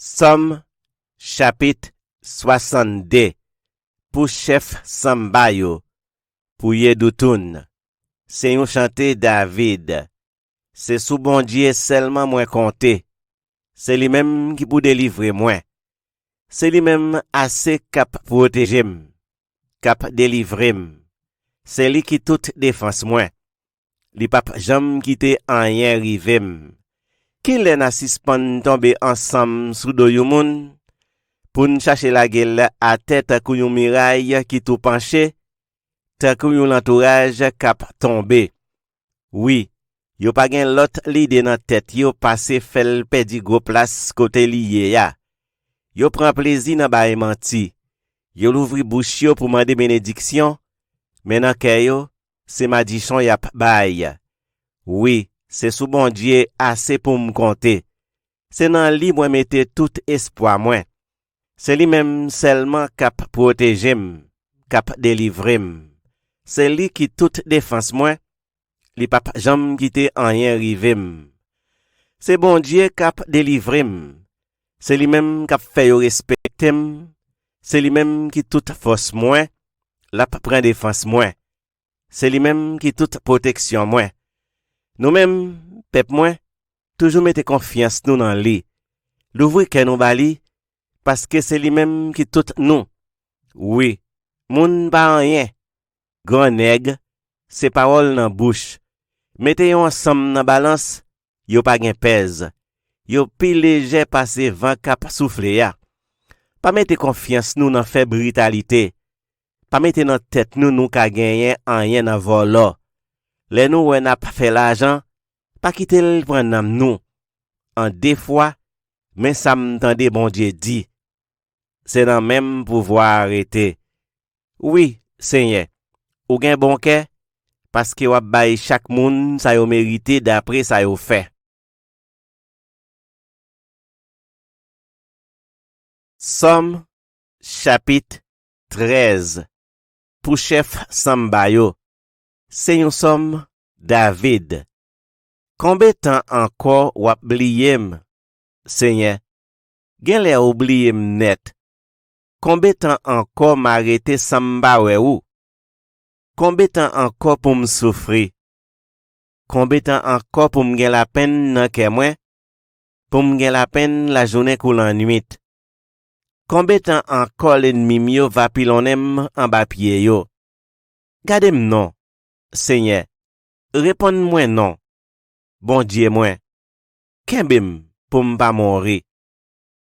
Somme, chapitre 62. Pour chef Sambayo, pour Yedoutoun. C'est un chanté David. C'est sous bon Dieu seulement moi compté. C'est lui-même qui pour délivrer moi. C'est lui-même assez cap protéger m, cap délivrer m. C'est lui qui toute défense moi. Li pap jam quitte en rien rive m. Qui l'en a suspend tomber ensemble sous do yon moun, pour nous chercher la gueule à tête kou yon miraille qui tout penché, tant kou yon l'entourage cap tomber. Oui, yo pa gen lot l'idée dans tête yo passé fel pedi gros place côté lié ya. Yo prend plaisir dans bail menti. Yo l'ouvri bouche yo pour demander bénédiction, mais nan kè yo, c'est madichon yap bail. Oui, c'est sous bon Dieu assez pour me compter. C'est dans lui moi mette tout espoir moi. C'est lui même seulement cap protéger m, cap délivrer m. C'est lui qui toute défense moi. Li pap jam quitte en rien rive m. C'est bon Dieu cap délivrer m. C'est lui même cap fait yo respecter m. C'est lui même qui toute force moi, la prend défense moi. C'est lui même qui toute protection moi. Nous-mêmes, peuple moi, toujours mettez confiance nous dans lui. L'ouvrir que nous bali, parce que c'est lui-même qui tout nous. Oui, moun pa rien. Grand nègre, c'est parole dans bouche. Mettez yon ensemble dans balance, yo pa gen pèse. Yo pi léger passé vent cap souffler ya. Pas mettez confiance nous dans faible brutalité. Pas mettez dans tête nous ka gagner en rien dans vol. Les nous ouais n'a pas fait l'argent, pas quitter le prendre nous. En des fois, mais ça m'entendait bon Dieu dit. C'est dans même pouvoir arrêter. Oui, Seigneur, ou gen bon cœur, parce que wap bay chaque moun sa yo mérité d'après sa yo fait. Somme, chapitre 13. Pour chef Sambayo. C'est une somme David. Combien de temps encore ou oublié m, Seigneur? Gen lè oublié m net. Combien de temps encore m'arrêter Samba ou? Combien de temps encore pour me souffrir? Combien de temps encore pour me gen la peine nan kè mwen? Pour me gen la peine la journée kou la nuit? Combien de temps encore l'ennemi mio va pilonem en bas pied yo? Gardez-moi non, Seigneur. Réponds-moi non. Bon Dieu moi. Kembem pour m'pa mourir.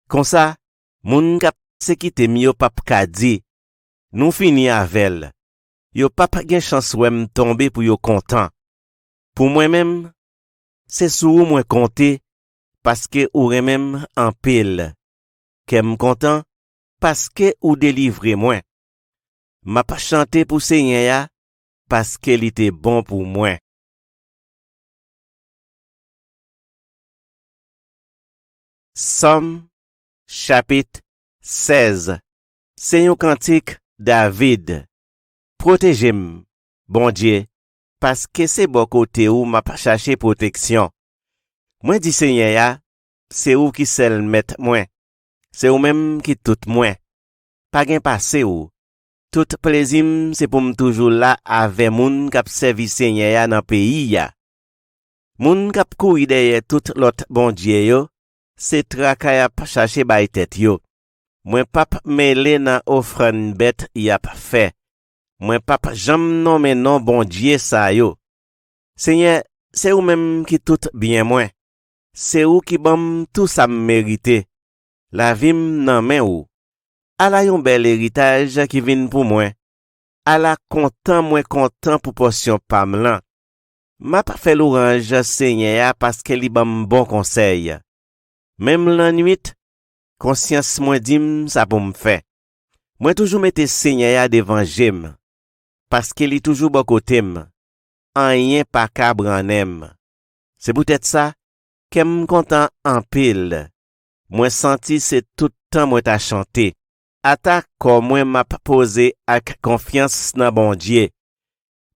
Comme ça, moun kap se kite mio pap ka di. Nou fini avel. Yo pap gen chance wèm tomber pour yo content. Pour moi-même, c'est sou moi compter parce que ou remem en pile. Kem content parce que ou délivrer moi. M'a pas chanté pour Seigneur ya parce qu'il était bon pour moi. Somme, chapitre 16. C'est un cantique David. Protégez-moi, bon Dieu, parce que c'est bon côté où m'a pas cherché protection. Moi dit Seigneur ya, c'est où qui seul met moi. C'est ou même qui tout moi. Pas gen passé ou. Tout plaisir c'est pour me toujours là avec moun k'ap servi Seigneur ya dans pays ya. Moun k'ap kouri derrière tout l'autre bon Dieu yo, c'est trakay ap chercher bay tête yo. Moi pap mêlé nan offrande bête y ap fait. Moi pap jam non mais non bon Dieu ça yo. Seigneur, c'est ou même qui tout bien moi. C'est ou qui bam tout ça mérité. La vie nan men ou. Ala yon bel héritage qui vient pour moi. Ala content pour portion pam lan. M'a pas fait l'orange Seigneur parce que li bam bon conseil. Même la nuit, conscience moi dim ça pour me faire. Moi toujours mette Seigneur devant j'aime. Parce que li toujours bon côté m. En rien pas cabre en aime. C'est peut-être ça qu'aime content en pile. Moi senti c'est tout temps moi t'a chanté. Attaque comme moi m'a posé avec confiance dans bon Dieu.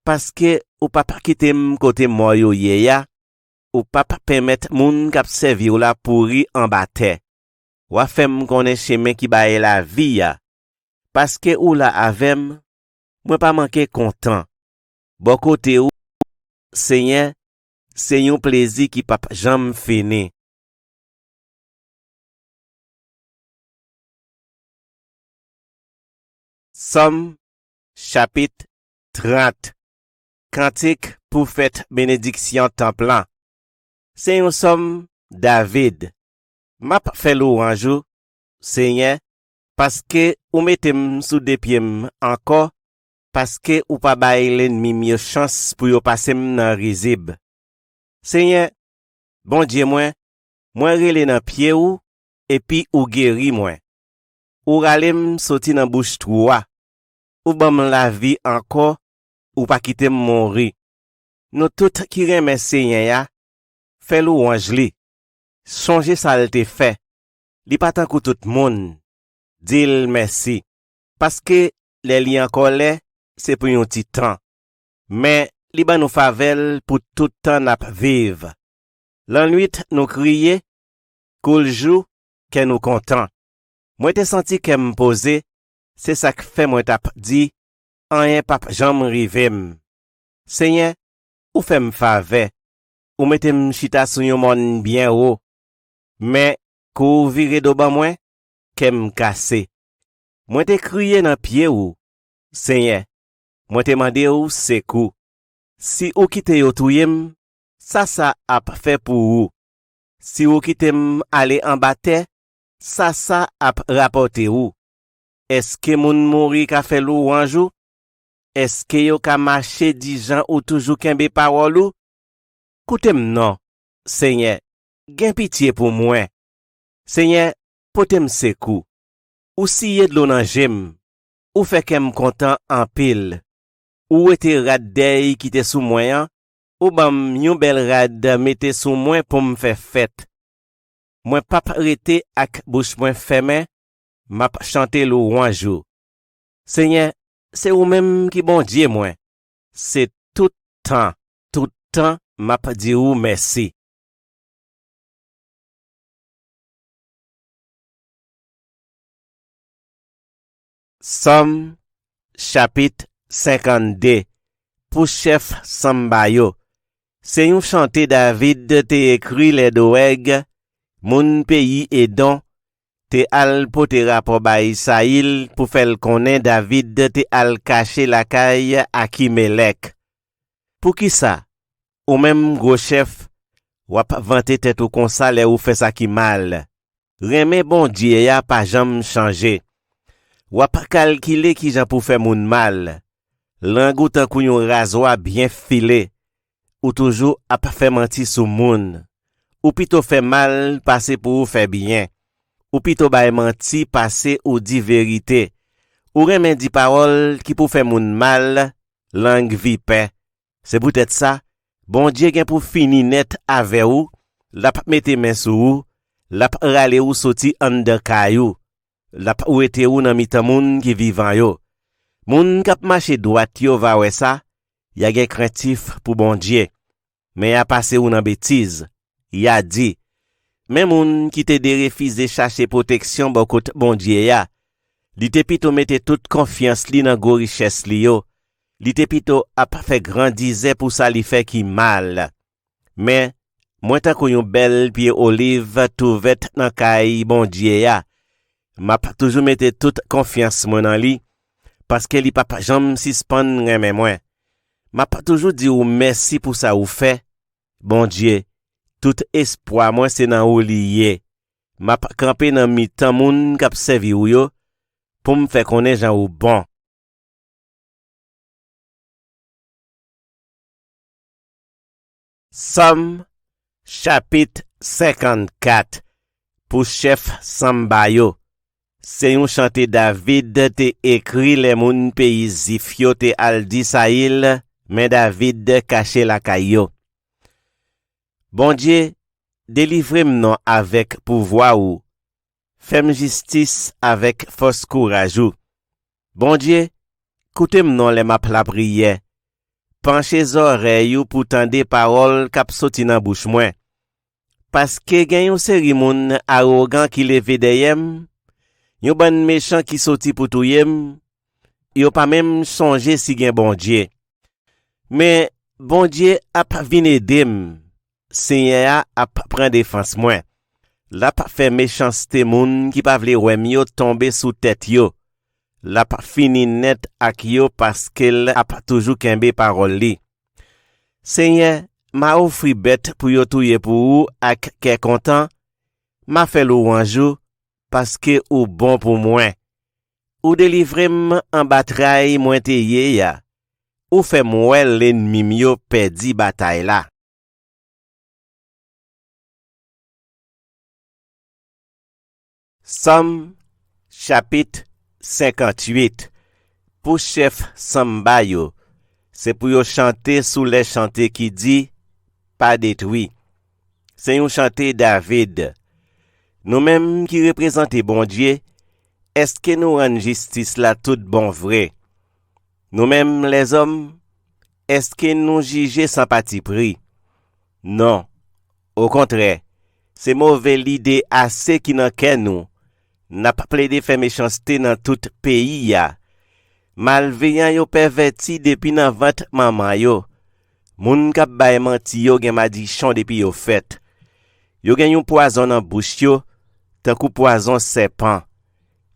Parce que ou pas quitter m côté moi yo ya, ou pas permettre moun k'ap servi ou la pourri en bataille. Ou fèm konnen chemin qui baye la vie ya. Parce que ou la avem, moi pas manqué content. Bon côté ou, Seigneur, c'est un plaisir qui pas jamais fini. Somme, chapitre 30. Cantique pour fête bénédiction temple. C'est un somme David. M'a fait louange, Seigneur, parce que ou mettez sous des pieds encore, parce que ou pas bailler l'ennemi mieux chance pour yo passer dans rizib. Seigneur, bon Dieu moi relé dans pied ou, et puis ou guéri moi. Ou ralem sorti dans bouche troua. Ou bam la vie encore, ou pas quitter mourir. Nous tout qui remet Seigneur ya, fait louange li. Songe ça te fait. Li pas tant que tout monde. Dil merci. Parce que les liens encore là, c'est pour un petit temps. Mais li ba nous favel pour tout temps n'a vivre. La nuit nous crier, cool jour, que nous content. Moi te senti que me poser, c'est ça que fait moi t'a dit, rien pap jam rivem. Seigneur, ou fait me faveur, ou mettez me chita sur yon monde bien haut. Mais, kou vire do ban moi, que me casse. Moi te crier dans pied ou, Seigneur, moi te mande ou sekou. Si ou kite yo touyem, ça ap fait pour ou. Si ou kite aller en bataille, ça ap rapporte ou. Est-ce que moun mouri ka fait louange ou? Est-ce que yo ka marcher 10 ans ou toujours kembe parole ou? Koutem non, Seigneur, gen pitié pour moi. Seigneur, potem sekou. Ou siye de l'eau nan jem, ou fait kem content en pile. Ou ete rad dey qui te sous moyen, ou bam yon bel rad mette sous moi pour me faire fête. Moi pap rete ak bouche moi fermé, m'a chanter louange. Seigneur, c'est ou même qui bon Dieu moi. C'est tout temps m'a dit ou merci. Somme, chapitre 52. Pour chef Sambayo. C'est un chanté David te écrit les doeg, mon pays et don, te al pote rapport ba Isaïl pour faire connaître David te al cacher la caille à Kimelek. Pour qui ça? Ou même gros chef, wap vanter tête ou konsa le ou fait ça qui mal. Remè bon Dieu ya pas jamais changer. Wap calculer qui jan pour faire moun mal. Langou tan kou yon rasoir bien filé. Ou toujours ap fait menti sou moun. Ou pito fait mal passer pour faire bien. Ou pito bay menti passer ou di vérité. Ou remè di parole qui pour faire moun mal, langue vipè. C'est peut-être ça. Bon Dieu gen pour fini net avec ou, l'a mette main sou ou, l'a rale ou soti an de kayou, l'a ou ete ou nan mitan moun qui vivant yo. Moun kap marche droit yo va wè ça, y a gen craintif pour bon Dieu. Mais y a passé ou nan bêtise. Y a dit, même moun qui te de refuser chercher protection bon kote bon Dieu ya, li te pito mette toute confiance li nan go richesse li yo. Li te pito ap fait grandize pour ça li fait qui mal. Mais, moi tan kon yon bel pied olive trouvet nan kay bon Dieu ya, m'a toujours mette toute confiance moi nan li, parce que li papa jam suspend reme moi. M'a toujours dit ou merci pour ça ou fait. Bon Dieu, tout espoir moi c'est nan ou lié. M'a campé nan mi tan moun k'ap servi ou yo, pour me faire connaître jan ou bon. Somme, chapitre 54. Pour chef Sambayo. C'est un chanté David te écrit les moun pays zifyo te al di Saïl, mais David caché la kayo. Bon Dieu, délivrez-moi avec pouvoir ou. Fais-moi justice avec force courage ou. Bon Dieu, coutez-moi les map la prière. Penchez oreilles pour tendre paroles k'ap soti nan bouche moi. parce que gen yon série moun arrogant qui leve deyem, yon ban méchant qui sorti pour touyem, yon pas même songer si gen bon Dieu. Mais bon Dieu ap vinn dem, Seigneur ap prend défense moi. La pa fait méchanceté moun qui pa vle wèm yo tomber sous tête yo. La pa fini net ak yo parce qu'elle a toujours kembe parole li. Seigneur, ma offri bête pour yo touye pour ou ak ke content, ma fait louange parce que ou bon pour moi. Ou délivrem en bataille moins te ye ya. Ou fait moi l'ennemi mio perdi bataille la. Somme chapitre 58. Pour chef Samba yo, c'est pour yo chanter sous les chanter qui dit pas détruit. C'est un chanter David. Nous-mêmes qui représentons bon Dieu, est-ce que nous rendons justice là tout bon vrai? Nous-mêmes les hommes, est-ce que nous jugeons sans parti pris? Non. Au contraire, c'est mauvais l'idée assez qui n'en qu'est nous. N'a pas plaidé fait méchanceté dans tout pays ya. Malveillant yo perverti depuis nan vente maman yo. Moun kap bay menti yo gen madichon depuis yo fait. Yo gen yon poison dans bouche yo, takou poison serpent.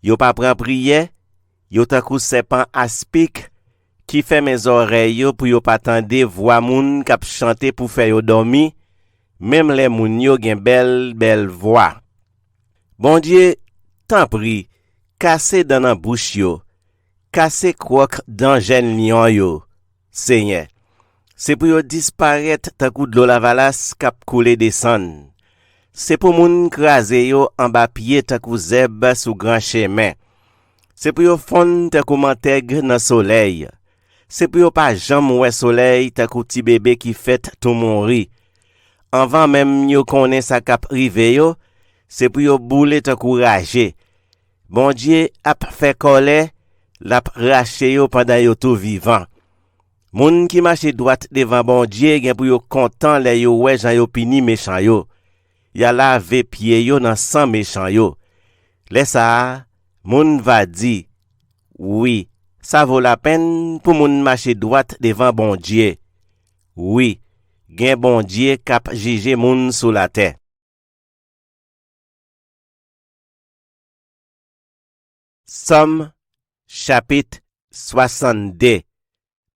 Yo pa pran prière, yo takou serpent aspic qui fait mes oreilles yo pour yo pa tande voix moun kap chanter pour faire yo dormi, même les moun yo gen belle voix. Bon Dieu, tant pris, cassez dans la bouche yo, cassez croque dans jeune lion yo, Seigneur. C'est pour yo disparaître tant coup de l'eau la valasse kap coule descend. C'est pour moun krasé yo en bas pied tant coup zeb sous grand chemin. C'est pour yo fond tant coup mantègre dans soleil. C'est pour yo pas jam ouais soleil tant coup petit bébé qui fait tout mourir. Avant même yo connaît sa kap rive yo, c'est pour yo boule tant coup rager. Bon Dieu a fait colère, l'a raché yo pendant yo tout vivant. Moun qui marche droite devant bon Dieu gen pour yo content les yo ouais jan yo pini méchant yo. Ya lavé pied yo dans sang méchant yo. Laisse ça, moun va dire, oui, ça vaut la peine pour moun marcher droite devant bon Dieu. Oui, gen bon Dieu kap juger moun sous la terre. Somme chapitre 62.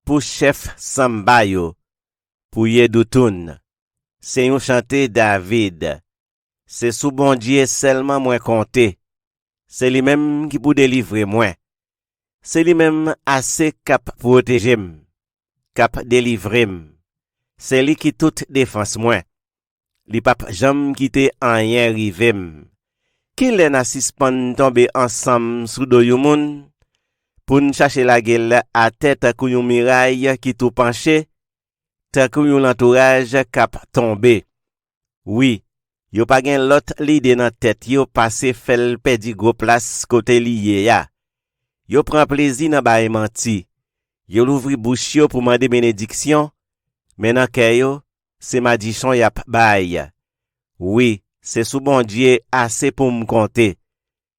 Pour chef Samba yo, pour Yedoutoun. C'est un chanter David. C'est sous bon Dieu seulement moi compter. C'est lui-même qui pour délivrer moi. C'est lui-même assez cap protéger m, cap délivrer m. C'est lui qui toute défense moi. Li pap jam quitte en rien rive m. Qui l'en a suspend tomber ensemble sous do yon moun, pour nous chercher la gueule à tête kou yon miraille qui tout penché, ta kou yon l'entourage cap tomber. Oui, yo pa gen l'autre l'idée dans tête yo passé fel pedi gros place côté lié ya. Yo prend plaisir dans baye menti. Yo l'ouvri bouche yo pour demander bénédiction, mais nan kè yo, c'est madichon yap baye. Oui, c'est sous bon Dieu assez pour me compter.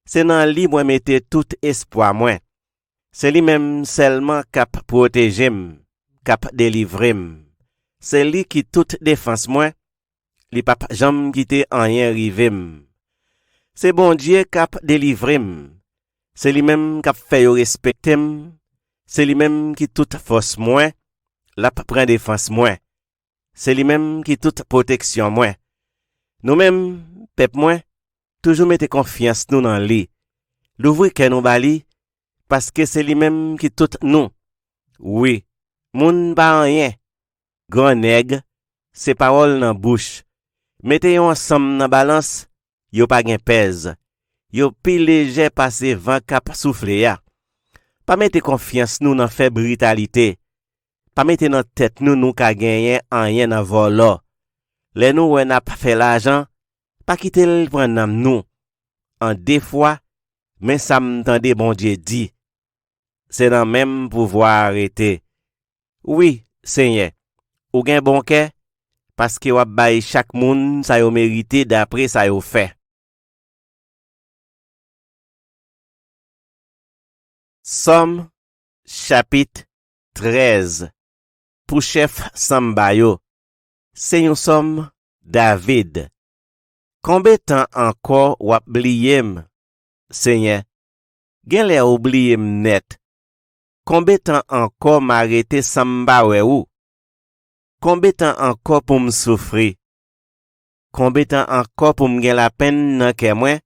C'est dans lui moi mette tout espoir moi. C'est lui même seulement cap protéger m, cap délivrer m. C'est lui qui toute défense moi. Li pap jam quitte en rien rive m. C'est bon Dieu cap délivrer m. C'est lui même cap fait yo respecter m. C'est lui même qui toute force moi, la prend défense moi. C'est lui même qui toute protection moi. Nous-mêmes, peuple moi, toujours mettez confiance nous dans lui. L'ouvrir que nous bali, parce que c'est lui-même qui tout nous. Oui, moun ba rien. Grand nègre, c'est parole dans bouche. Mettez yon ensemble dans balance, yo pa gen pèse. Yo pi léger passé vent cap souffler ya. Pas mettez confiance nous dans faible brutalité. Pas mettez dans tête nous ka gagner en rien dans vol. Les nous ouais n'a pas fait l'argent, pas quitter le prendre nous. En deux fois, mais ça m'entendait bon Dieu dit. C'est dans même pouvoir arrêter. Oui, Seigneur, ou gen bon cœur, parce que wap bay chaque moun sa yo mérité d'après sa yo fait. Somme chapitre 13. Pour chef Sambayo. C'est une somme David. Combien temps encore wap bliyem, Seigneur? Gen lè oubliyem net. Combien temps encore m'arrêter Samba ou? Combien temps encore pour me souffrir? Combien temps encore pour me gen la peine nan ke mwen?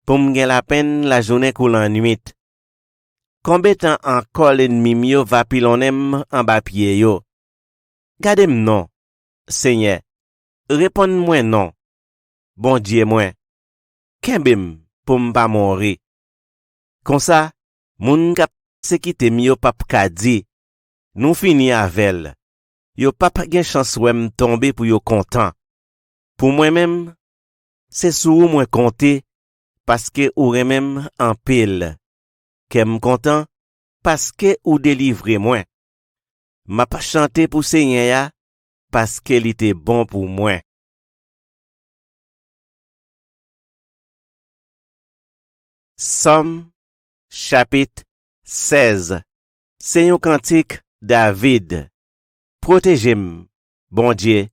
Pour me gen la peine la journée kou la nuit? Combien temps encore l'ennemi mio va pilonem en bas pied yo? Gade non, Seigneur. Réponds-moi non. Bon Dieu moi. Kembem pour m'pa mourir. Comme ça, moun kap se kite mi yo pap ka di, nou fini avel. Yo pap gen chance wèm tomber pour yo content. Pour moi-même, c'est sou ou mwen compter parce que ou remem en pile. Kem content parce que ou délivrer moi. M'a pas chanté pour Seigneur ya parce qu'il était bon pour moi. Somme chapitre 16. C'est un cantique David. Protégez-moi, bon Dieu,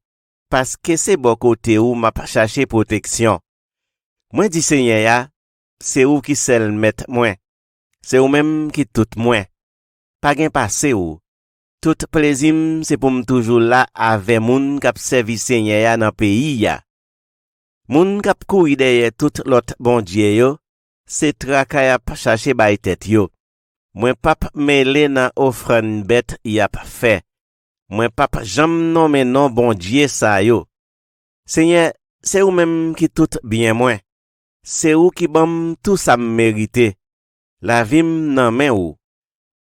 parce que c'est bon côté où m'a pas cherché protection. Moi dit Seigneur ya, c'est ou qui seul met moi. C'est ou même qui tout moi. Pas gen passé ou. Tout plaisir c'est pour me toujours là avec moun k'ap servi Seigneur ya dans pays ya. Moun k'ap kouri derrière tout l'autre bon Dieu yo, c'est trakay ap chercher bay tête yo. Moi pap mêlé nan offrande bête y a fait. Moi pap jam nomme non bon Dieu sa yo. Seigneur, c'est ou même qui tout bien moi. C'est ou qui bam tout ça mérité. La vim nan men ou.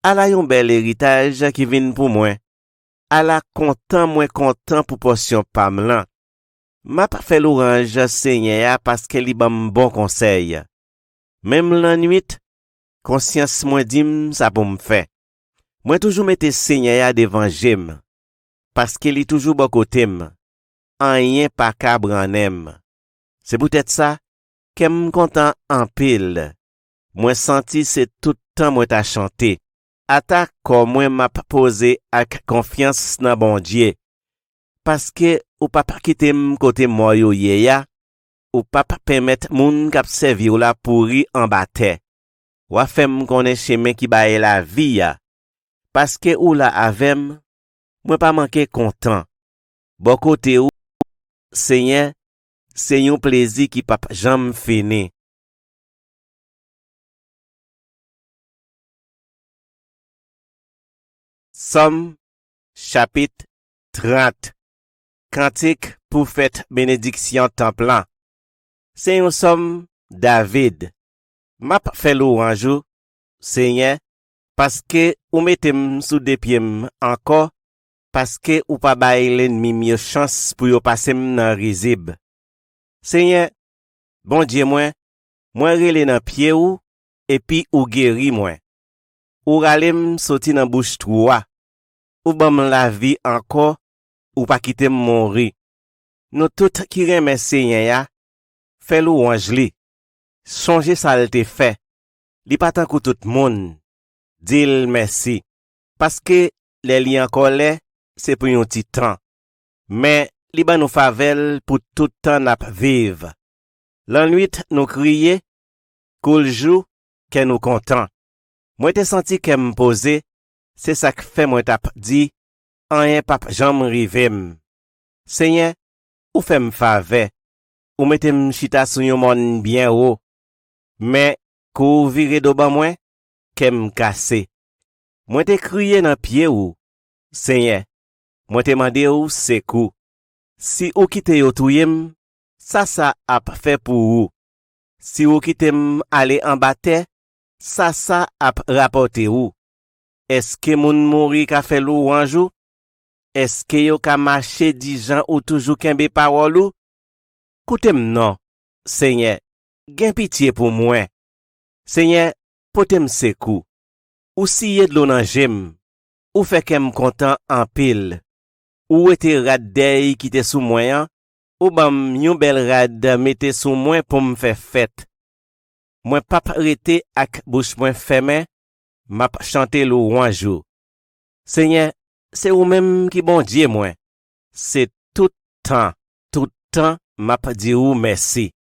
Ala yon bel héritage qui vient pour moi. Ala content pour portion pam lan. M'a pas fait l'orange Seigneur parce que li bam bon conseil. Même la nuit, conscience moi dim ça pour me faire. Moi toujours mette Seigneur devant j'aime. Parce qu'il est toujours bon côté m. En rien pas cabranem. C'est peut-être ça qu'aime content en pile. Moi senti c'est tout temps moi t'a chanté. Attaque comme moi m'a posé avec confiance dans bon Dieu. Parce que ou pas quitter m côté moi yo ya, ou pas permettre moun k'ap servi ou la pourri en bataille. Ou a fait m connaît chemin qui baye la vie ya. Parce que ou la avem, moi pas manquer content. Bon côté ou Seigneur, c'est un plaisir qui pas jamais fini. Somme chapitre 30. Cantique pour fête bénédiction templan. C'est un somme David. M'a fait louange, Seigneur, parce que ou mettem sous des pieds encore, parce que ou pas bail l'ennemi mieux chance pour yo passer nan rizib. Seigneur, bon Dieu moi relé nan pied ou, et puis ou guéri moi. Ou ralem sorti nan bouche troua. Ou bam la vie encore, ou pas quitter mourir. Nous tout qui remet Seigneur ya, fait louange li. Songe ça te fait. Li pas tant que tout monde. Dil merci. Parce que les liens encore c'est pour un petit temps. Mais li ba nous favel pour tout temps n'a vivre. La nuit nous crier, cool jour que nous content. Moi te senti que me poser, c'est ça que fait moi t'a dit, en pap jam rivem. Seigneur, ou fait me faveur, ou mettez chita sur yon monde bien haut. Mais kou vire do ban moi, kem cassé. Moi te crié dans pied ou, Seigneur. Moi te mande ou sekou. Si ou kite yo touyem, ça ap fait pour ou. Si ou kitem aller en bataille, ça ap rapporter ou. Est-ce que moun mouri ka fait louange ou? Est-ce que yo ka marcher 10 gens ou toujours kembe parole ou? Koutem non, Seigneur, gen pitié pour moi. Seigneur, potem sekou. Ou siye de l'eau nan jem, ou fait kem content en pile. ou ete rad dey qui te sous moi, ou bam yon bel rad mette sous moi pour me faire fête. Moi pas rete ak bouche moi fermée, m'a chanter louange. Seigneur, c'est ou même qui bon Dieu moi. C'est tout temps m'a dit ou merci.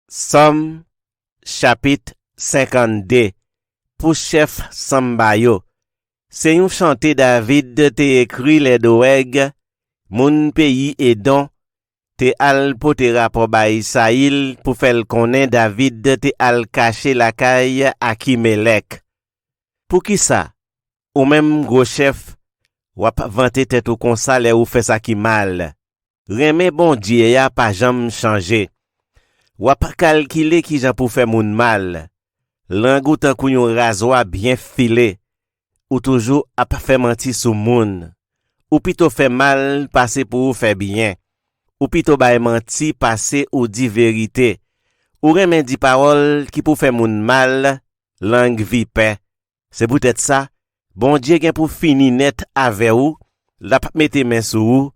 Somme chapitre 52 pour chef Sambayo. C'est un chanté David te écrit les doeg, mon pays et don, te al pote rapport ba Isaïl pour faire connaître David te al cacher la caille Akimelek. Pour qui ça? Ou même gros chef, wap vanter tête ou konsa le ou fait ça qui mal. Remè bon Dieu ya pas jamais changer. Wap calculer qui jan pour faire moun mal. Langou tan kou yon rasoir bien filé. Ou toujours a pas fait mentir sou moun. Ou plutôt fait mal passer pour faire bien. Ou plutôt bay menti passer ou di vérité. Ou remè di parole qui pour faire moun mal, langue vipè. C'est peut-être ça. Bon Dieu gen pour fini net avec ou, la pa mette men sou ou,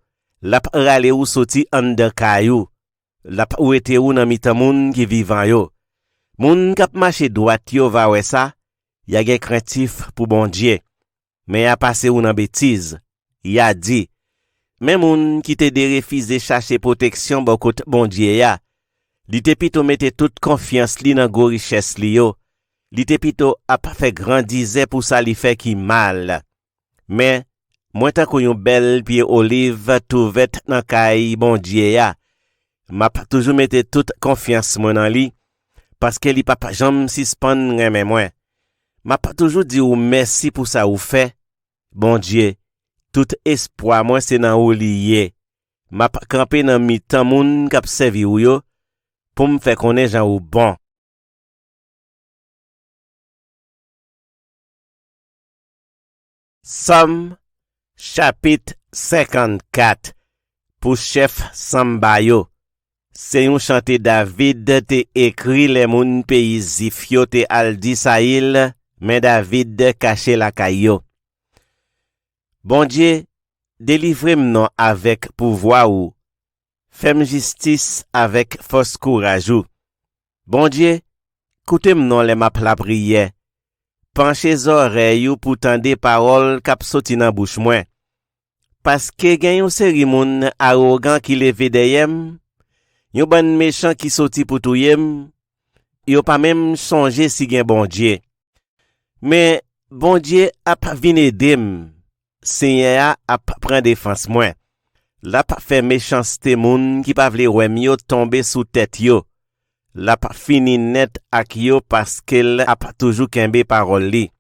la pa rale ou soti an de kayou, la pa ou ete ou nan mitan moun ki vivan yo. Moun kap mache droit yo va wè ça, ya gen craintif pour bon Dieu. Mais ya passe ou nan bêtise. Ya dit, men moun qui te de refize chercher protection bon kote bon Dieu ya, li te pito mette toute confiance li nan go richesse li yo. Li te pito a pas fait grandize pour ça li fait qui mal. Mais, moi tant qu'on yon bel pied olive trouvet nan kay bon Dieu ya, m'a toujours mette toute confiance moi nan li, parce que li papa jam suspend reme moi. M'a toujours dit ou merci pour ça ou fait. Bon Dieu, tout espoir moi c'est nan ou lié. M'a campé nan mi tan moun k'ap servi ou yo, pour me faire connaître jan ou bon. Somme chapitre 54 pour chef Sambayo. C'est un chanté David te écrit les moun pays zifyo te al di Saïl, mais David caché la kayo. Bon Dieu, délivrez-moi avec pouvoir ou, fais-moi justice avec force courage ou. Bon Dieu, coutez-moi les map la prière. Penchez oreilles pour tendre paroles k'ap soti nan bouche moi. Parce que gen yon série moun arrogant qui leve deyem, yon ban méchant qui soti pour touyem, yon pas même songer si gen bon Dieu. Mais bon Dieu ap vin edem, Seigneur ap prend défense moi. La pa fait méchanceté moun qui pa vle wèm yo tomber sous tête yo. La pa fini net ak yo parce qu'elle a pas toujours kembe parole li.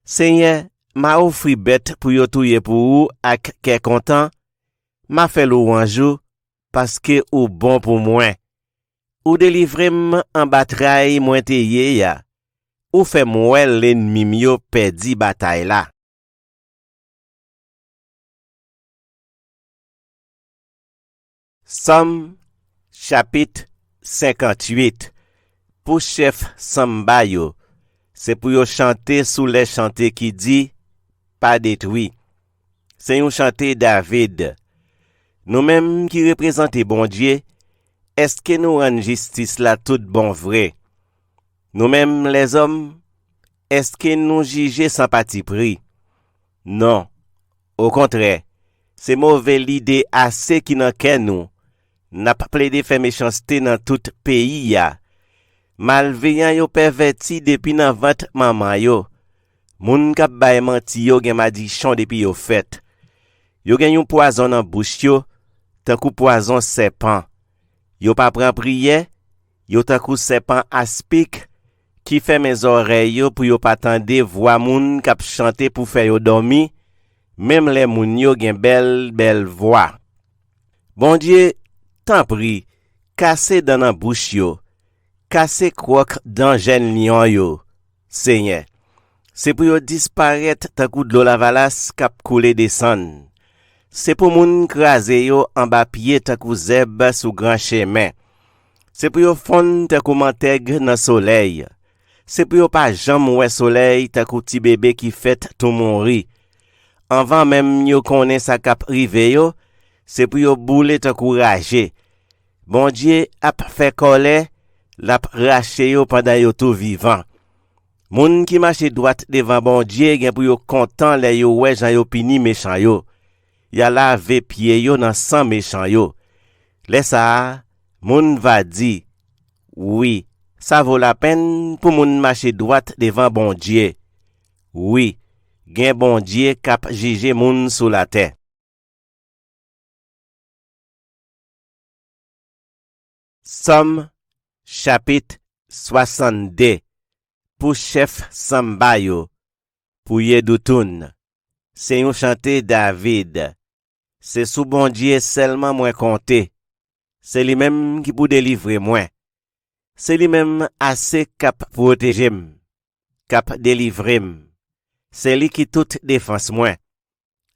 Seigneur, ma offri bête pour yo touye pour ou ak ke content, ma fait louange parce que ou bon pour moi. Ou délivrem en bataille moi te ye ya. Ou fait moi l'ennemi mio perdi bataille la. Somme chapitre 58 pour chef Sambayo. C'est pour yo chanter sous les chantés qui dit pas détruit. C'est un chanté David. Nous-mêmes qui représentons bon Dieu, est-ce que nous rendons justice là tout bon vrai? Nous-mêmes les hommes, est-ce que nous jugeons sans parti pris? Non. Au contraire, c'est mauvais l'idée assez qui n'en ken nous. N'a pas plaidé fait méchanceté dans tout pays ya. Malveillant yo perverti depuis nan vente maman yo. Moun kap bay menti yo gen madichon depuis yo fait. Yo gen yon poison dans bouche yo, tant kou poison serpent. Yo pa pran prière, yo tant kou serpent aspic qui fait mes oreilles yo pour yo pa tande voix moun kap chanter pour faire yo dormi, même les moun yo gen belle voix. Bon Dieu, tant pris, cassez dans la bouche yo, cassez croque dans jeune lion yo, Seigneur. C'est pour yo disparaître tant coup de l'eau la valasse kap coule descend. C'est pour moun crase yo en bas pied tant coup zeb sous grand chemin. C'est pour yo fond tant coup mantègre dans soleil. c'est pour yo pas jamais ouais soleil ta petit bébé qui fait tout mourir. Avant même yo connaît sa cap rive yo, c'est pour yo boule t'encourager. Bon Dieu a fait colère, l'a raché yo pendant yo tout vivant. Moun qui marche droite devant bon Dieu gen pour yo content les yo ouais jan yo pini méchant yo. Ya lavé pied yo dans sang méchant yo. Laisse ça, moun va dire oui, ça vaut la peine pour moun marcher droite devant bon Dieu. Oui, gen bon Dieu cap juger moun sous la terre. Somme chapitre 62 pour chef Sambayo pour Yedoutoun. C'est un chanté David. C'est sous bon Dieu seulement moins compté. C'est lui-même qui pour délivrer moi. C'est lui-même assez cap protéger m, cap délivrer m. C'est lui qui toute défense moi.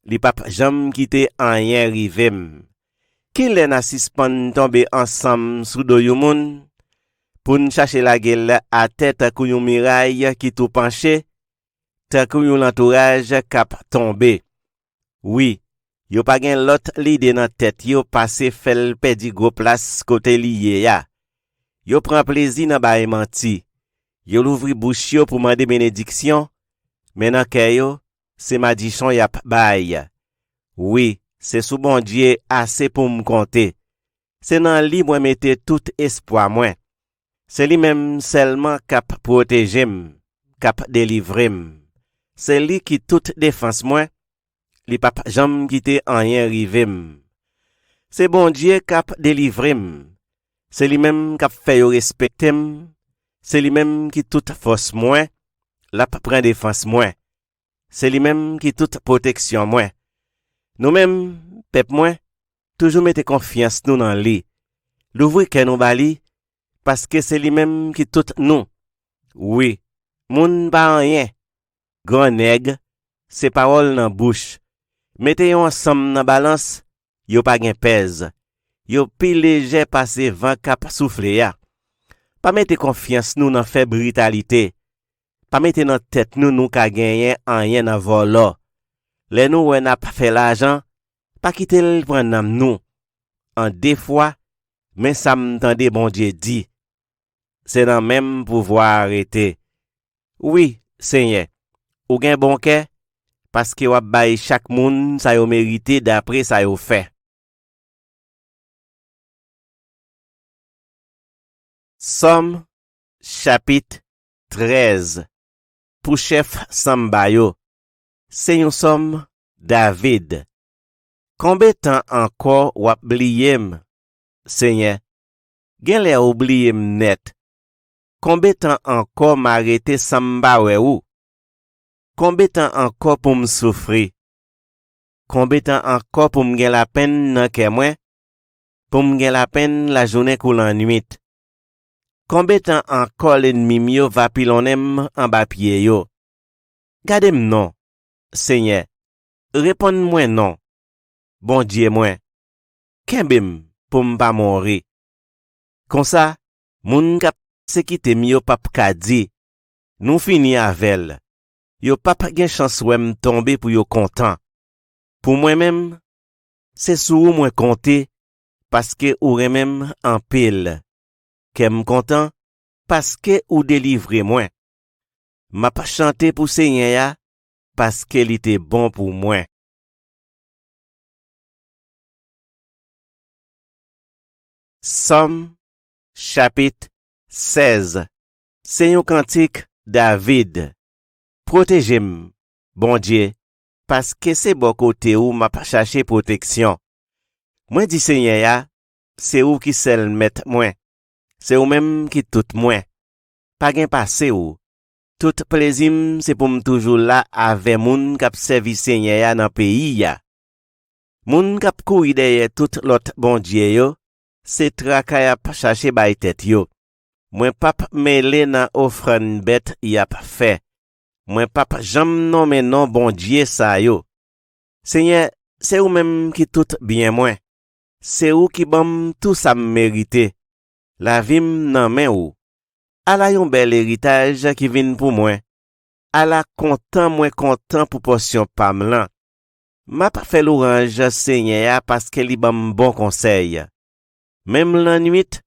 Li pap jam quitte en rien rive m. Qui l'en a suspend tomber ensemble sous do yon moun pour nous chercher la gueule à tête kou yon miraille qui tout penché, tant kou yon l'entourage cap tomber. Oui, yo pa gen l'autre l'idée dans tête yo passé fel pedi gros place côté lié ya. Yo prend plaisir dans bail menti. Yo l'ouvri bouche yo pour demander bénédiction, mais dans kè yo, c'est maudissant y a bail. Oui, c'est sous bon Dieu assez pour me compter. C'est dans lui moi mette tout espoir moi. C'est lui même seulement cap protéger m, cap délivrer m. C'est lui qui toute défense moi. Li pap jam quitte en rien rive m. C'est bon Dieu cap délivrer m. C'est lui même cap fait yo respecter m. C'est lui même qui toute force moi, la prend défense moi. C'est lui même qui toute protection moi. Nous même peuple moi toujours mettez confiance nous dans lui. L'ouvrir que nous bali parce que c'est lui même qui tout nous. Oui, moun pa rien. Grand nègre, c'est parole dans bouche. Mettez yon ensemble dans balance, yo pa gen pèse. Yo pi léger passé vent cap souffle ya. Pas mettez confiance nous dans faible brutalité. Pas mettez dans tête nous ka gagner en rien dans vol. Les nous on a pas fait l'argent, pas quitter le prendre nous. En des fois, mais ça m'entendait bon Dieu dit. C'est dans même pouvoir arrêter. Oui, Seigneur, ou gen bon cœur, parce que wap bay chaque moun sa yo mérité d'après sa yo fait. Somme chapitre 13 pour chef Sambayo. C'est un somme David. Combien temps encore wap bliyem, Seigneur? Gen lè oubliyem net. Combien temps encore m'arrêter Samba ou? Combien temps encore pour me souffrir? Combien temps encore pour me gen la peine nan kè mwen? Pour me gen la peine la journée kou la nuit? Combien temps encore l'ennemi mio va pilonem en bas pied yo? Gardez-moi non, Seigneur. Réponds-moi non. Bon Dieu moi. Kembem pour m'pa mourir. Comme ça, moun kap se kite mi yo pap ka di. Nou fini avel. Yo pap gen chance wèm tomber pour yo content. Pour moi-même, c'est sou moi compter parce que ou remem en pile. Kem content parce que ou délivrer moi. M'a pas chanté pour Seigneur ya parce qu'il était bon pour moi. Somme chapitre 16. C'est un cantique David. Protégez-moi, bon Dieu, parce que c'est bon côté où m'a pas cherché protection. Moi dit Seigneur ya, c'est où qui seul met moi. C'est ou même qui tout moi. Pas gen passé ou. Tout plaisir c'est pour me toujours là avec moun k'ap servi Seigneur ya dans pays ya. Moun k'ap kouri derrière tout l'autre bon Dieu yo, c'est trakay ap chercher bay tête yo. Moi pap mêlé nan offrande bête y a fait. Moi pap jam non mais non bon Dieu ça yo. Seigneur, c'est ou même qui tout bien moi. C'est ou qui bam tout ça mérité. La vie nan men ou. ala yon bel héritage qui vient pour moi. Ala content pour portion pam lan. M'a pas fait l'orange Seigneur parce qu'elle li bam bon conseil. Même la nuit,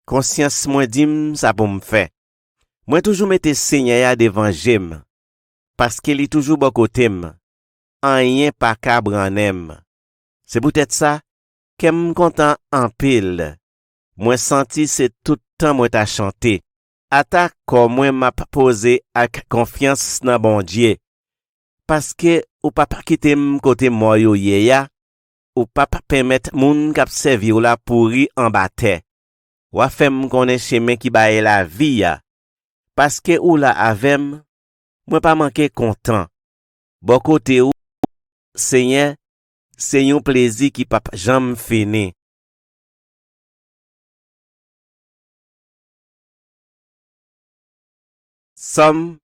conscience moi dim ça pour me faire. Moi toujours mette Seigneur devant j'aime. Parce qu'elle est toujours bon côté m. Rien pas cabranem. C'est peut-être ça qu'aime content en pile. Moi senti c'est tout temps moi t'a chanté. Attaque comme moi m'a posé avec confiance dans bon Dieu. Parce que ou pas quitter m côté moi yo ya, ou pas permettre moun k'ap servi ou la pourri en bataille. Ou a fait m connaît chemin qui baille la vie ya. Parce que ou la avem, moi pas manquer content. Bon côté ou Seigneur, c'est un plaisir qui pas jamais fini. Somme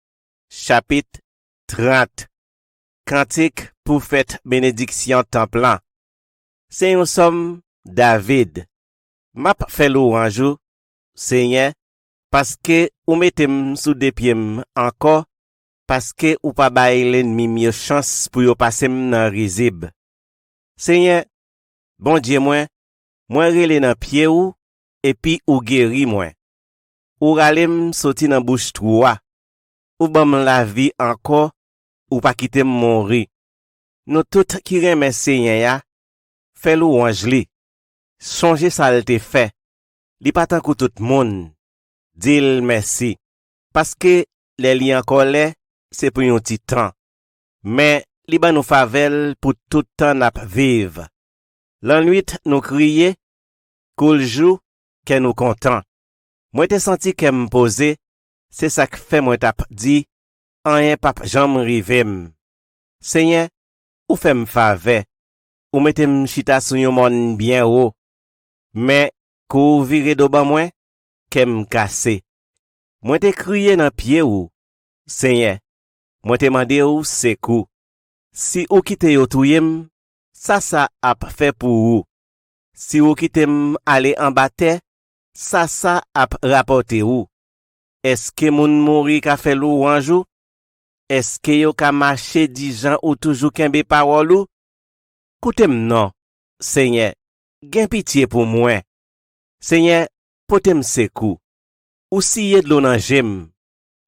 chapitre 30. Cantique pour fête bénédiction templan. C'est un somme David. M'a fait louange, Seigneur, parce que ou mettez sous des pieds encore, parce que ou pas bail l'ennemi mieux chance pour yo passer dans rizib. Seigneur, bon Dieu moi relé dans pied ou, et puis ou guéri moi. Ou ralem sorti dans bouche trois. Ou bam la vie encore, ou pas quitter mourir. Nous tout qui remet Seigneur ya, fait louange li. Changer ça te fait. Li pas tant que tout monde. Dil merci. Parce que les liens encore là, c'est pour un petit temps. Mais li ba nous favel pour tout temps n'a vivre. La nuit nous crier, cool jour, que nous content. Moi te senti que me poser, c'est ça que fait moi t'a dit, rien pas jamais rivem. Seigneur, ou fait me faveur, ou mette me chita sur yon monde bien haut. Mais kou vire do ban moi, que me casse. Moi te crier dans pied ou, Seigneur, moi te mandé ou c'est coup. Si ou quitte yo touyem, ça a fait pour ou. Si ou quitte aller en bataille, ça a rapporté ou. Est-ce que moun mouri ka fait louange ou? Est-ce que yo ka marché 10 ans ou toujours kembe parole ou? Koutem non, Seigneur, gen pitié pour moi. Seigneur, potem sekou. Ou si yed lo nan jem,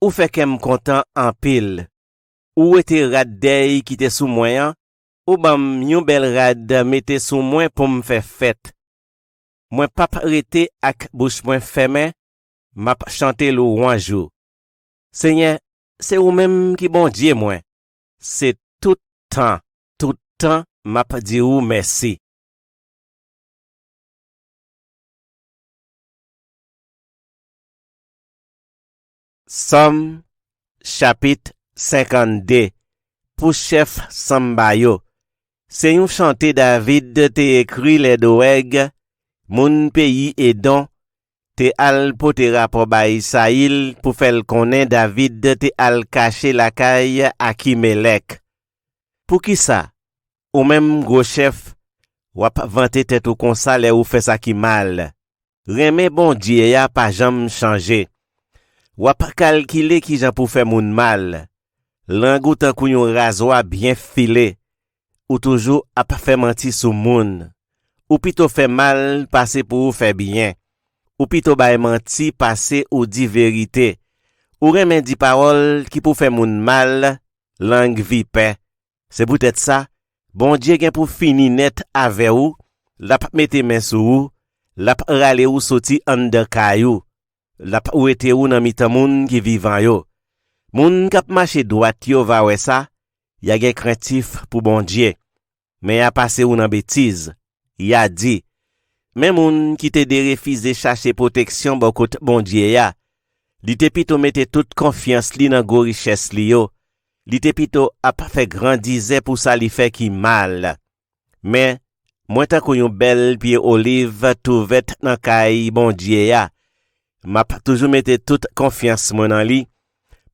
ou fait kem content en pile. Ou ete rad dey qui te sous moyen, ou bam yon bel rad mette sous moi pour me faire fête. Moi pas rete ak bouche moi fermé, m'a chanter louange. Seigneur, c'est ou même qui bon Dieu moi. C'est tout temps m'a dit ou merci. Somme chapitre 52. Pour chef Sambayo. C'est un chanté David te écrit les doeg, mon pays et don, te al pote rapport ba Isaïl pour faire connaître David te al cacher la caille à Kimelek. Pour qui ça? Ou même gros chef, wap vanter tête ou konsa le ou fait ça qui mal. Remè bon Dieu ya pas jamais changer. Wap calculer qui jan pour faire moun mal. Langou tan kou yon rasoir bien filé. Ou toujours a pas fait mentir sou moun. Ou pito fait mal passer pour faire bien. Ou pito bay menti passer ou di vérité. Ou remè di parole qui pour faire moun mal, langue vipè. C'est peut-être ça. Bon Dieu gen pour fini net avec ou, la pa mette main sou ou, la pa rale ou soti an de kayou, la pa ou ete ou nan mitan moun ki vivan yo. Moun kap marche droit yo va wè ça, ya gen craintif pour bon Dieu. Mais ya passe ou nan bêtise, ya dit, même moun qui te de refuser chercher protection bon kote bon Dieu ya, li te pito mette toute confiance li nan go richesse li yo. Li te pito a pas fait grandiser pour ça li fait qui mal. Mais, moi tant qu'on yon bel pied olive trouvet nan kay bon Dieu ya, m'a toujours mette toute confiance moi nan li,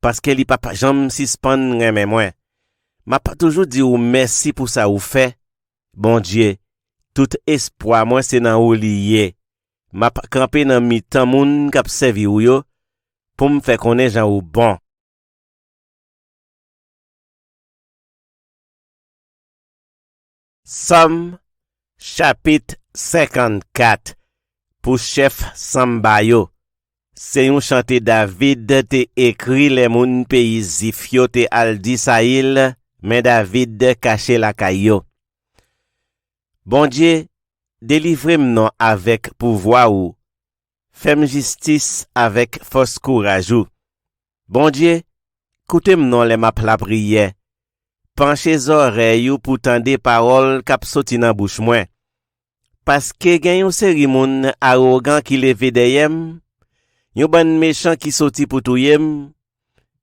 parce que li papa jam suspend reme moi. M'a toujours dit ou merci pour ça ou fait. Bon Dieu, tout espoir moi c'est nan ou lié. M'a campé nan mi tan moun k'ap servi ou yo, pour me faire connaître Jean ou bon. Somme, chapitre 54, pour chef Sambayo. C'est un chanté David te écrit les moun pays zifio te al di Saïl, mais David caché la caillou. Bon Dieu, délivrez-moi avec pouvoir ou, fais-moi justice avec force courage ou. Bon Dieu, écoutez-moi les map la prière. Penchez oreilles ou pour tendre paroles k'ap soti nan bouche moi. Parce que gen yon série moun arrogant qui leve deyem, yon ban méchant qui soti pour touyem,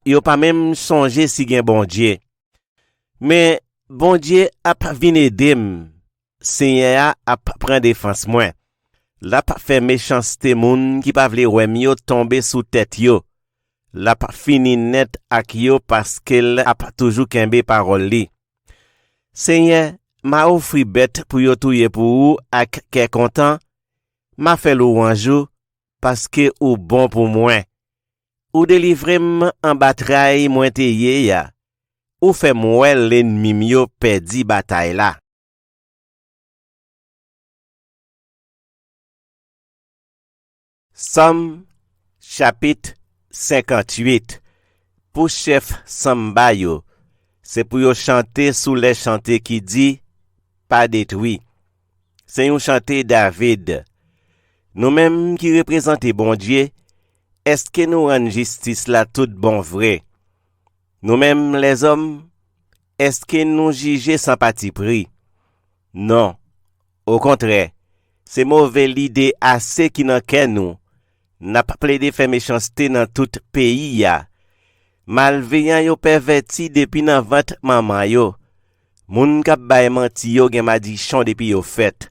yon pas même songer si gen bon Dieu. Mais bon Dieu ap vin edem, Seigneur ap prend défense moi. L'ap fait méchanceté moun qui pa vle wèm yo tomber sous tête yo. L'ap fini net ak yo parce qu'elle ap toujours kembe parole li. Seigneur, m'a offri bête pour yo touye pour ou ak ke content, m'a fait louange parce que ou bon pour moi. Ou délivrem en bataille moi te ye ya. Ou fait moi l'ennemi mio perdi bataille la. Somme, chapitre 58, pour chef Sambayo, c'est pour yo chanter sous les chanter qui dit, pas détruit. C'est un chanter David. Nous-mêmes qui représentons bon Dieu, est-ce que nous rendons justice là tout bon vrai? Nous-mêmes les hommes, est-ce que nous jugeons sans parti pris? Non. Au contraire, c'est mauvais l'idée assez qui n'en qu'est nous. N'a pas plaidé fait méchanceté dans tout pays ya. Malveillant yo perverti depuis nan ventre maman yo. Moun k'ap bay menti yo gen madichon depuis yo fait.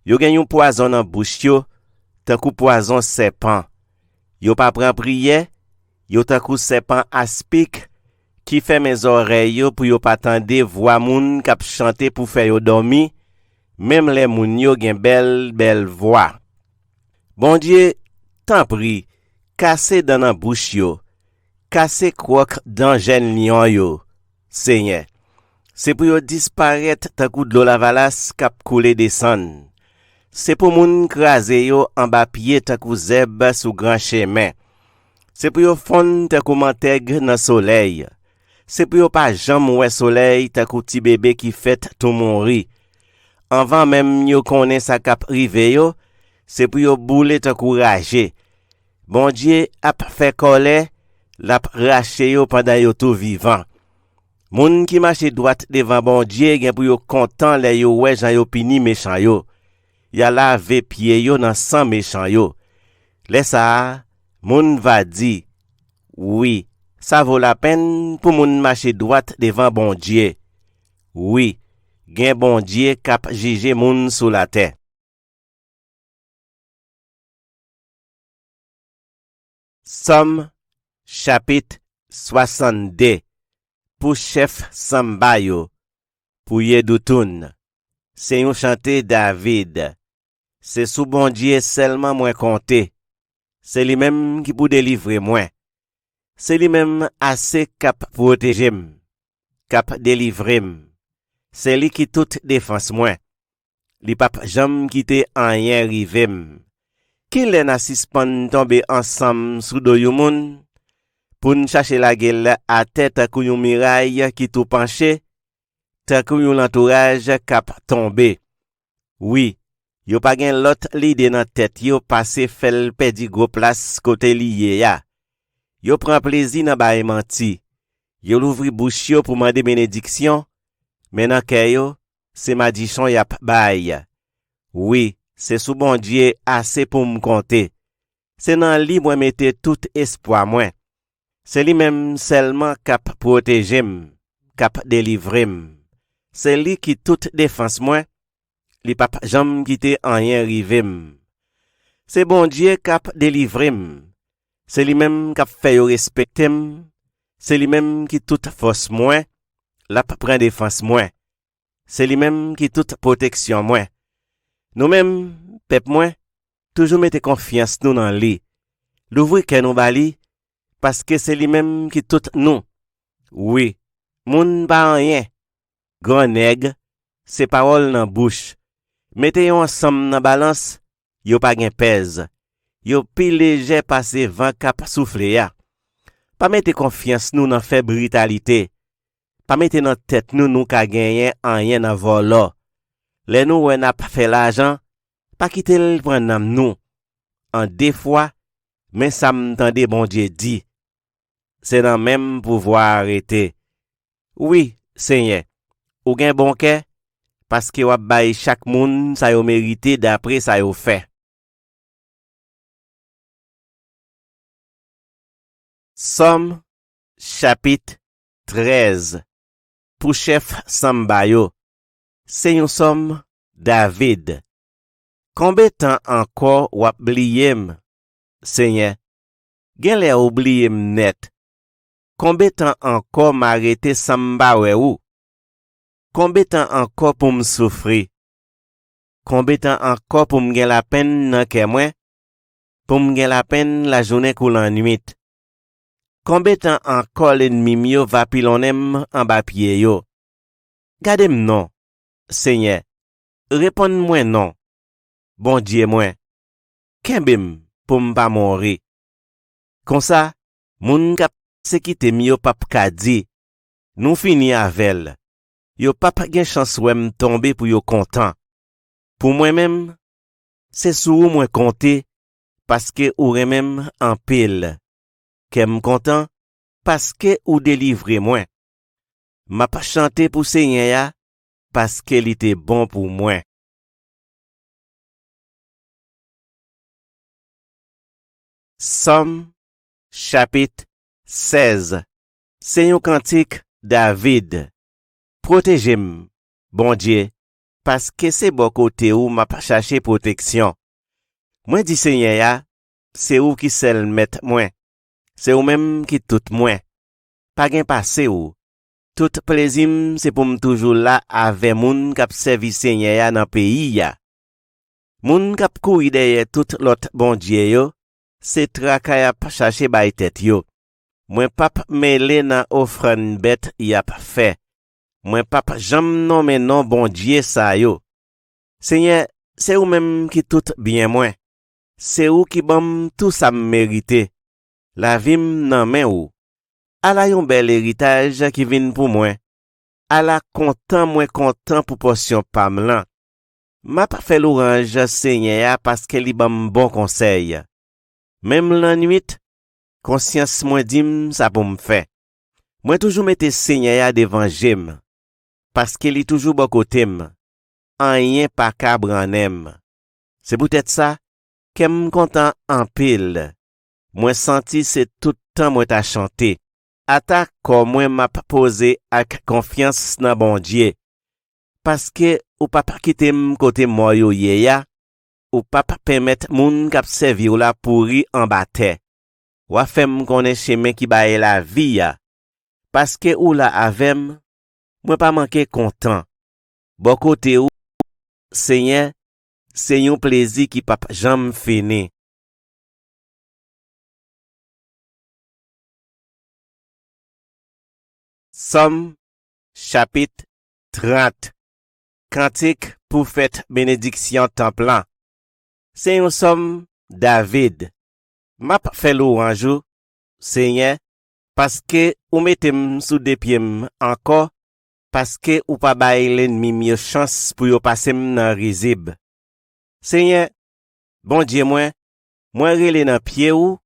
Yo gen yon poison dans bouche yo, tant kou poison serpent. Yo pa pran prière, yo tant kou serpent aspic qui fait mes oreilles yo pour yo pa tande voix moun k'ap chanter pour faire yo dormi, même les moun yo gen belle voix. Bon Dieu, t'en prie, cassez dans la bouche yo, cassez croque dans jeune lion yo, Seigneur. C'est pour yo disparaître tant coup de l'eau la valasse k'ap coule descend. C'est pour moun krasé yo en bas pied tant coup zeb sous grand chemin. C'est pour yo fond tant coup mantègre dans soleil. C'est pour yo pas jam ouais soleil tant coup ti bébé qui fait tout mourir. Avant même yo connaît sa k'ap rive yo, c'est pour yo boule tant coup ragé. Bon Dieu ap fait colère, l'ap raché yo pendant yo tout vivant. Moun qui marche droite devant bon Dieu gen pou yo content le yo wè jan yo pini méchant yo. Ya lave pied yo dans sang méchant yo. Laisse ça, moun va dire, oui, ça vaut la peine pour moun marcher droite devant bon Dieu. Oui, gen bon Dieu k'ap juger moun sous la terre. Somme, chapitre 62, pour chef Sambayo, pour Yedoutoun. C'est un chanté David. C'est sous bon Dieu seulement moi compté. C'est lui-même qui pour délivrer moi. C'est lui-même assez cap protéger m, cap délivrer m. C'est lui qui toute défense moi. Li pap jam quitte en rien rive m. Qui les n'a suspend tomber ensemble sous do yon moun pour nous chercher la gueule à tête kou yon miraille qui tout penché, ta kou yon l'entourage cap tomber. Oui, yo pa gen l'autre l'idée dans tête yo passé fel pedi gros place côté lié ya. Yo prend plaisir dans baye menti. Yo l'ouvri bouche yo pour demander bénédiction, mais nan kè yo, c'est madichon yap baye. Oui, c'est sous bon Dieu assez pour me compter. C'est dans lui moi mette tout espoir moi. C'est lui même seulement cap protéger m, cap délivrer m. C'est lui qui toute défense moi. Li pap jam quitte en rien rive m. C'est bon Dieu cap délivrer m. C'est lui même cap fait yo respecter m. C'est lui même qui toute force moi, la prend défense moi. C'est lui même qui toute protection moi. Nous-mêmes, peuple moi, toujours mettez confiance nous dans lui. L'ouvrir que nous bali, parce que c'est lui-même qui tout nous. Oui, moun pa rien. Grand nègre, c'est parole dans bouche. Mettez yon ensemble dans balance, yo pa gen pèse. Yo pi léger passé vent cap souffler ya. Pas mettez confiance nous dans fébrilité. Pas mettez dans tête nous ka gagner en rien dans vol. Les nous n'a pas fait l'argent, pas quitter le prendre nous. En des fois, mais ça m'entendait bon Dieu dit. C'est dans même pouvoir arrêter. Oui, Seigneur, ou gen bon cœur, parce que wap bay chaque moun sa yo mérité d'après sa yo fait. Somme, chapitre 13. Pour chef Sambayo. C'est yon somme David. Combien temps encore wap bliyem, Seigneur? Gen lè oubliyem net. Combien temps encore m'arrêter Samba ou? Combien temps encore pour me souffrir? Combien temps encore pour me gen la peine nan ke mwen? Pour me gen la peine la journée kou la nuit? Combien temps encore l'ennemi mio va pilonem en bas pied yo? Gardez-moi non, Seigneur. Réponds-moi non. Bon Dieu moi. Kembem pour m'pa mourir. Comme ça, moun kap se kite mio pap ka di. Nou fini avel. Yo pap gen chance wèm tomber pour yo content. Pour moi-même, c'est sou moi compter parce que ou remem en pile. Kem content parce que ou délivrer moi. M'a pas chanté pour Seigneur ya parce qu'il était bon pour moi. Somme, chapitre 16. C'est un cantique David. Protégez-moi, bon Dieu, parce que c'est bon côté où m'a pas cherché protection. Moi dit Seigneur ya, c'est où qui seul met moi. C'est ou même qui tout moi. Pas gen passé ou. Tout plaisir c'est pour me toujours là avec moun k'ap servi Seigneur ya dans pays ya. Moun k'ap kouri derrière tout l'autre bon Dieu yo, c'est trakay ap chercher bay tête yo. Moi pap mêlé nan offrande bête y ap fait. Moi pap jam non mais non bon Dieu sa yo. Seigneur, c'est ou même qui tout bien moi. C'est ou qui bam tout ça mérité. La vie nan men ou. Ala yon bel héritage qui vient pour moi. Ala content pour portion pam lan. M'a pas fait l'orange Seigneur parce que li bam bon conseil. Même la nuit, conscience moi dim ça pour me faire. Moi toujours mette Seigneur devant j'aime. Parce qu'il est toujours bon côté m. En rien pas cabre en aime. C'est peut-être ça qu'aime content en pile. Moi senti c'est tout temps moi t'a chanté. Attaque comme moi m'a posé avec confiance dans bon Dieu. Parce que ou pas quitter m côté moi yo ya, ou pas permettre moun k'ap servi ou la pourri en bataille. Ou a fait m connaît chemin qui baye la vie ya. Parce que ou la avem, moi pas manquer content. Bon côté ou Seigneur, c'est un plaisir qui pas jamais fini. Somme, chapitre 30. Cantique pour fête bénédiction templan. C'est un somme David. M'a fait louange, Seigneur, parce que ou mettez sous des pieds encore, parce que ou pas bail l'ennemi mieux chance pour yo passer nan rizib. Seigneur, bon Dieu moi relé nan pied ou,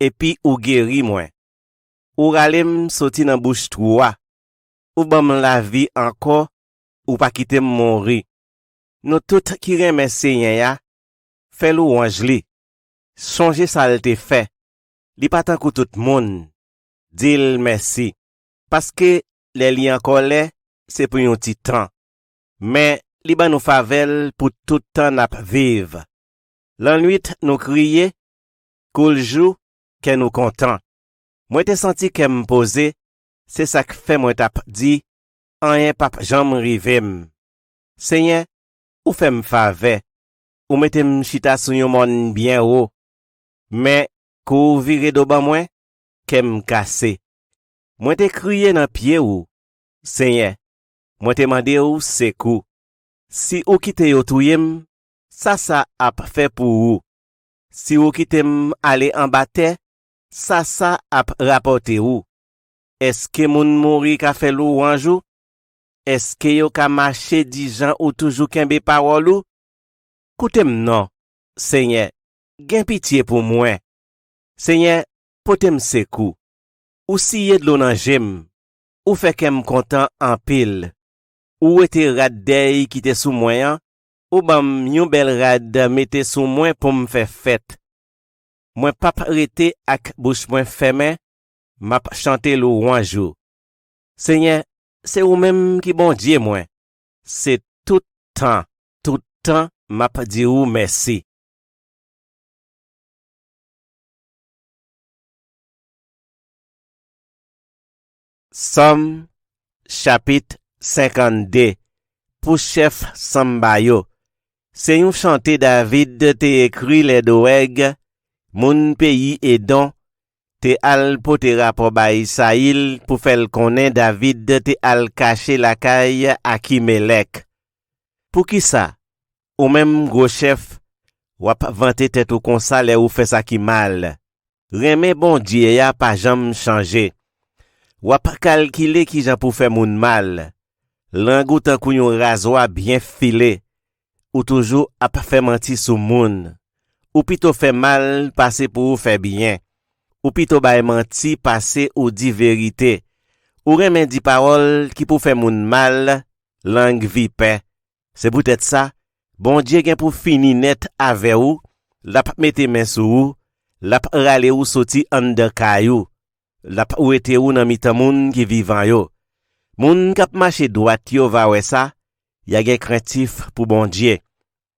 et puis ou guéri moi. Ou ralem sorti nan bouche troua. Ou bam la vie encore, ou pas quitter mourir. Nous tout qui remet Seigneur ya, fait louange li. Songe ça te fait. Li pas tant que tout monde. Dil merci. Parce que les liens encore là, c'est pour un petit temps. Mais li ba nous favel pour tout temps n'a vivre. La nuit nous crier, cool jour que nous content. Moi te senti que me poser, c'est ça que fait moi t'a dit, rien pas j'en rivem. Seigneur, ou fait me faveur, ou mettez me chita sur yon monde bien haut. Mais kou vire do ban moi, kem cassé. Moi te crié dans pied ou, Seigneur, moi te mandé ou secours. Si ou kite yo touyem, ça ap fait pour ou. Si ou kite aller en bataille, ça ap rapporter ou. Est-ce que moun mouri ka fait louange ou? Est-ce que yo ka marché 10 ans ou toujours kembe parole ou? Koutem non, Seigneur, gen pitié pour moi. Seigneur, potem sekou. Ou siye de l'eau nan jem, ou fait kem content en pile. Ou ete rad dey qui te sous moyen, ou bam yon bel rad mette sous moi pour me faire fête. Moi pap rete ak bouche moi fermé, m'a chanter louange. Seigneur, c'est ou même qui bon Dieu moi. C'est tout temps m'a dit ou merci. Somme chapitre 52 pour chef Sambayo. C'est un chanté David te écrit les doeg, moun pays et don, te al pote rapport ba Isaïl pour faire connaître David te al cacher la caille Akimelek. Pour qui ça? Ou même gros chef, wap vante tête ou konsa le ou fait ça qui mal. Reme bon Dieu ya pas jam changer. Wap calculer qui jan pour faire moun mal. Langou tan kou yon rasoir bien filé. Ou toujours ap fait menti sou moun. Ou pito fait mal passer pour ou faire bien. Ou pito bay menti passer ou di vérité. Ou remen di parole qui pour faire moun mal, langue vipè. C'est peut-être ça. Bon Dieu gen pour fini net avec ou, l'a mette men sou ou, l'a rale ou soti an de kayou, l'a ou ete ou nan mitan moun ki vivan yo. Moun kap marche droit yo va wè ça, y a gen craintif pour bon Dieu.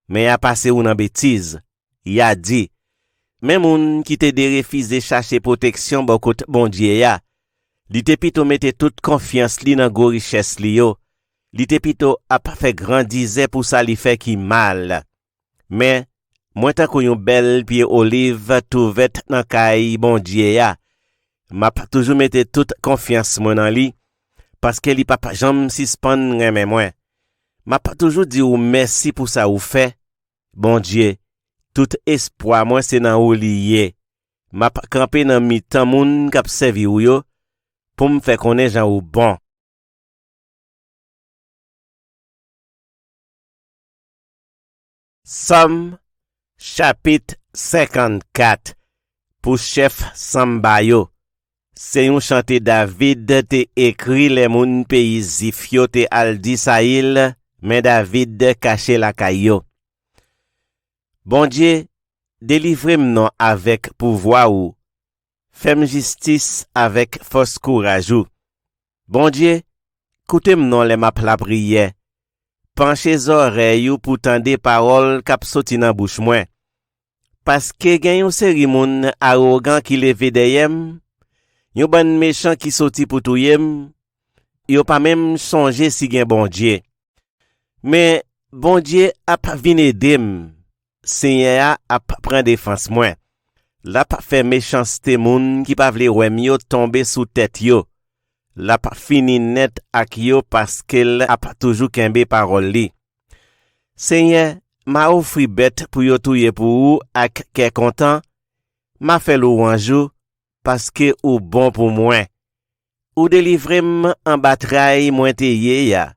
Mais y a passé ou nan bêtise. Y a dit, même moun qui te de refuser chercher protection bon kote bon Dieu ya, li te pito mette toute confiance li nan go richesse li yo. Li te pito ap fait grandize pour ça li fait qui mal. Mais, moi tan kou yon bel pied olive touvet nan kay bon Dieu ya, m'a toujours mette toute confiance moi nan li, parce que li papa jam suspend reme moi. M'a toujours dit ou merci pour ça ou fait. Bon Dieu, tout espoir moi c'est nan ou lié. M'a campé nan mi tan moun k'ap servi ou yo, pour me faire connaître jan ou bon. Somme chapitre 54 pour chef Sambayo. C'est un chanté David te écrit les moun pays zifyo te al di Saïl, mais David caché la kayo. Bon Dieu, délivrez-moi avec pouvoir ou, fais-moi justice avec force courage ou. Bon Dieu, coutez-moi les map la prière. Penchez oreilles pour tendre paroles k'ap soti nan bouche moi. Parce que gen yon seri moun arrogant qui leve deyem, yon ban méchant qui soti pour touyem, yon pas même songer si gen bon Dieu. Mais bon Dieu ap vin edem, Seigneur ap prend défense moi. La pa fait méchanceté moun qui pa vle wèm yo tomber sous tête yo. La pa fini net ak yo parce qu'elle a pas toujours kembe parole li. Seigneur, ma offri bête pour yo touye pour ou ak ke content, ma fait louange parce que ou bon pour moi. Ou délivrem en bataille moi te ye ya.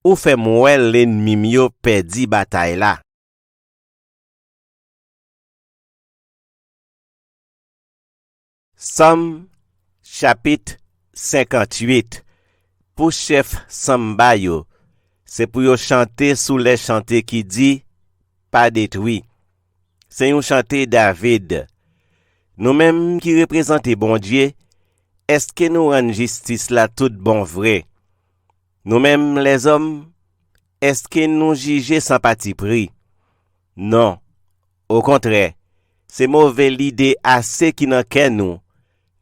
Ou fait moi l'ennemi mio perdi bataille la. Somme chapitre 58 pour chef Sambayo. C'est pour yo chanter sous les chantés qui dit pas détruit. C'est un chanté David. Nous-mêmes qui représentons bon Dieu, est-ce que nous rendons justice là tout bon vrai? Nous-mêmes les hommes, est-ce que nous jugeons sans parti pris? Non. Au contraire, c'est mauvais l'idée assez qui n'en qu'est nous.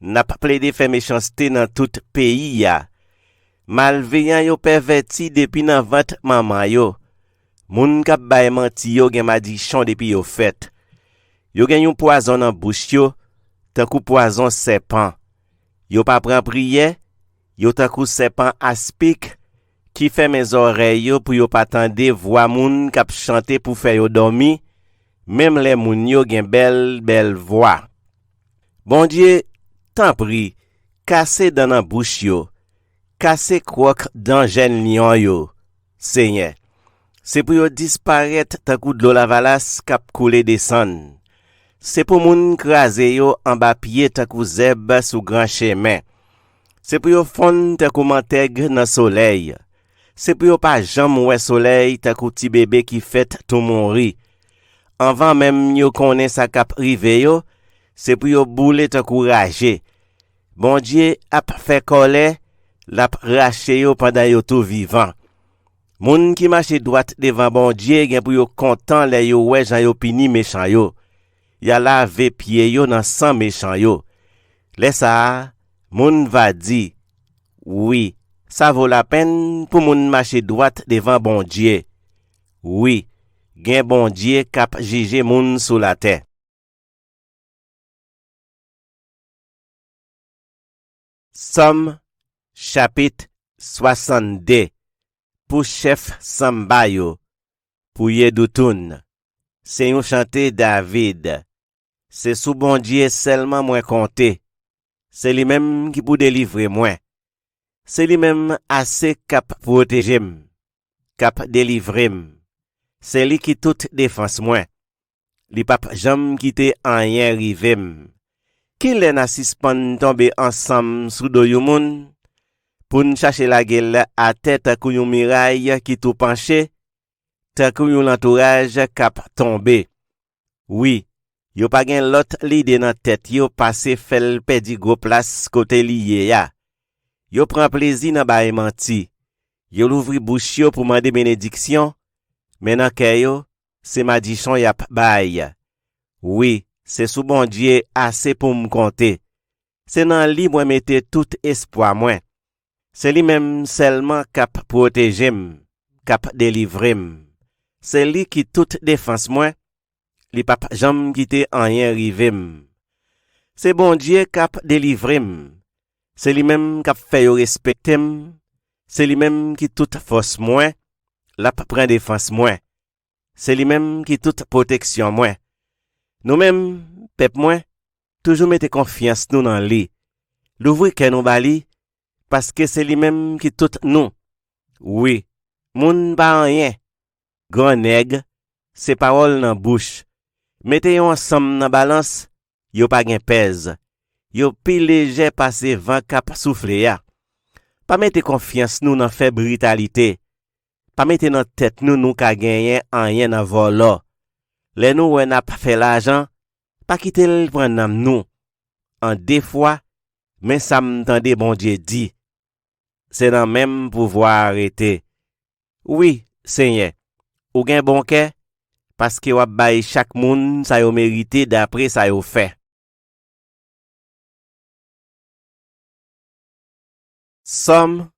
N'a pas plaidé fait méchanceté dans tout pays ya. Malveillant yo perverti depuis nan vente maman yo. Moun kap bay menti yo gen madichon depuis yo fait. Yo gen yon poison dans bouche yo, tan kou poison serpent. Yo pas pran prière, yo takou serpent aspic qui fait mes oreilles yo pour yo pas tande voix moun k'ap chanter pour faire yo dormi, même les moun yo gen belle voix. Bon Dieu, t'en prie, cassez dans la bouche yo, cassez croque dans jeune lion yo, Seigneur. C'est pour yo disparaître tant coup de l'eau la valasse k'ap couler descend. C'est pour moun krasé yo en bas pied tant coup zeb sous grand chemin. C'est pour yo fond tant coup mantègre dans soleil. C'est pour yo pas jam ouais soleil tant coup petit bébé qui fait tout mourir. Avant même yo connaît sa k'ap rive yo, c'est pour yo boule tant coup ragé. Bon Dieu ap fait colère, l'ap raché yo pendant yo tout vivant. Moun qui marche droite devant bon Dieu gen pour yo content les yo ouais jan yo pini méchant yo. Ya lave pied yo dans sang méchant yo. Laisse ça, moun va dire, oui, ça vaut la peine pour moun marcher droite devant bon Dieu. Oui, gen bon Dieu k'ap juger moun sous la terre. Somme, chapitre 62. Pour chef Samba yo, pour Yedoutoun. C'est un chanté David. C'est sous bon Dieu seulement moins compté. C'est lui-même qui pour délivrer moi. C'est lui-même assez cap protéger m, cap délivrer m. C'est lui qui toute défense moi. Li pap jam quitte en rien rive m. Qui l'en a suspend tomber ensemble sous do yon moun? Pour nous chercher la gueule à tête à yon miraille qui tout penché, tant yon l'entourage cap tombé. Oui, yo pa gen l'autre l'idée dans tête yo passé fel pedi gros place côté lié ya. Yo prend plaisir dans baye menti. Yo l'ouvri bouche yo pour demander bénédiction, mais nan kè yo, c'est madichon yap baye. Oui, c'est sous bon Dieu assez pour me compter. C'est nan li moi mette tout espoir moi. C'est lui-même seulement cap protéger m, cap délivrer m. C'est lui qui toute défense moi. Li pap jam quitte en rien rive m. C'est bon Dieu cap délivrer m. C'est lui-même cap fait yo respecter m. C'est lui-même qui toute force moi, la prend défense moi. C'est lui-même qui toute protection moi. Nous-mêmes, peuple moi, toujours mettez confiance nous dans lui. L'ouvrir que nous bali, parce que c'est lui-même qui tout nous. Oui, moun ba rien. Grand nègre, c'est parole dans bouche. Mettez yon ensemble dans balance, yo pa gen pèse. Yo pi léger passé vent cap souffler ya. Pas mettez confiance nous dans faible brutalité. Pas mettez dans tête nous ka gagner en rien dans vol. Les nous ouais n'a pas fait l'argent, pas quitter le prendre nous. En des fois, mais ça m'entendait bon Dieu dit. C'est dans même pouvoir arrêter. Oui, Seigneur, ou gen bon cœur, parce que wap bay chaque moun sa yo mérité d'après sa yo fait. Somme,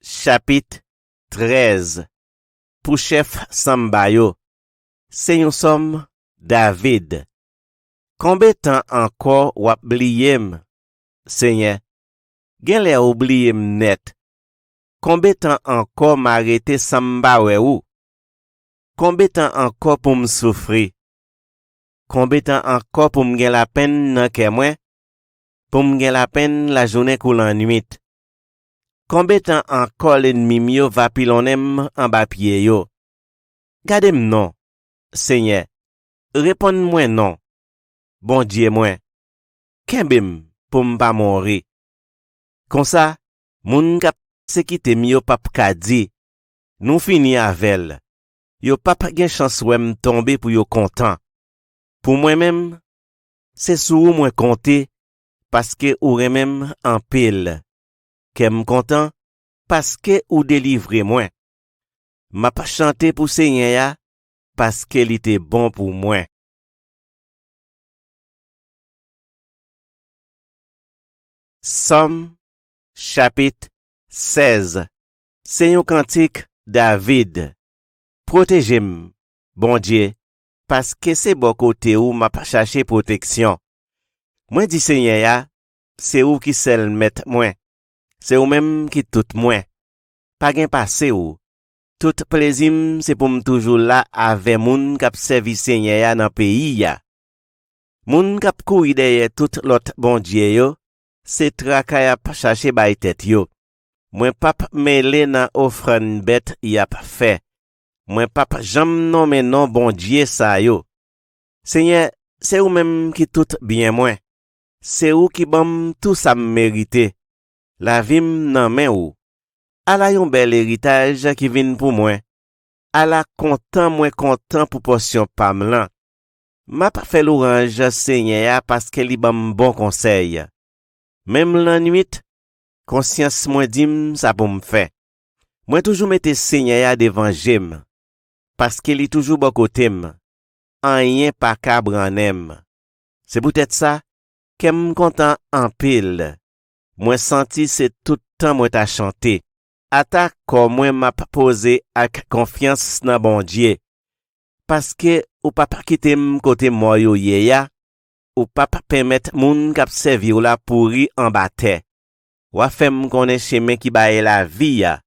chapitre 13. Pour chef Samba yo. C'est une somme David. Combien de temps encore wap bliye m, Seigneur? Gen lè oubliye m net. Combien de temps encore m'arrêter Samba ou? Combien de temps encore pour me souffrir? Combien de temps encore pour me gen la peine nan ke mwen? Pour me gen la peine la journée kou la nuit? Combien de temps encore l'ennemi mio va pilonem en bas pied yo? Gade m non, Seigneur. Réponds-moi non. Bon Dieu moi. Kembem pour m'pa mourir. Comme ça, moun kap se kite mi yo pap ka di, nou fini avel. Yo pap gen chance wèm tomber pour yo content. Pour moi-même, c'est sous moi compter parce que ou remem en pile. Kem content parce que ou délivrer moi. M'a pas chanté pour Seigneur ya parce qu'il était bon pour moi. Somme, chapitre 16. C'est un cantique David. Protégez-moi, bon Dieu, parce que c'est bon côté où m'a pas cherché protection. Moi dit Seigneur ya, c'est ou qui seul met moins. C'est ou même qui tout moins. Pas gen passé ou. Tout plaisir c'est pour m toujours là avec moun k'ap servi Seigneur ya dans pays ya. Moun k'ap kouri derrière tout l'autre bon Dieu yo, c'est trakay ap chercher bay tête yo. Mwen pap mêlé nan offrande bête y ap fait. Mwen pap jam nomme non bon Dieu sa yo. Seigneur, c'est ou même qui tout bien moins. C'est ou qui bam tout ça mérité. La vim nan men ou. Ala yon bel héritage qui vient pour moi. Ala content pour portion pam lan. M'a pas fait l'orange Seigneur parce que li bam bon conseil. Même la nuit, conscience moi dim ça pour me faire. Moi toujours mette Seigneur devant j'aime. Parce que li toujours bon côté m. Rien pas cabran. C'est peut-être ça qu'em content en pile. Moi senti c'est tout temps moi t'a chanté. Attaque comme moi m'a posé avec confiance dans bon Dieu. Parce que ou pas quitter m côté moi yo ya, ou pas permettre moun k'ap servi ou la pourri en bataille. Ou a fèm connaît chemin qui baye la vie ya.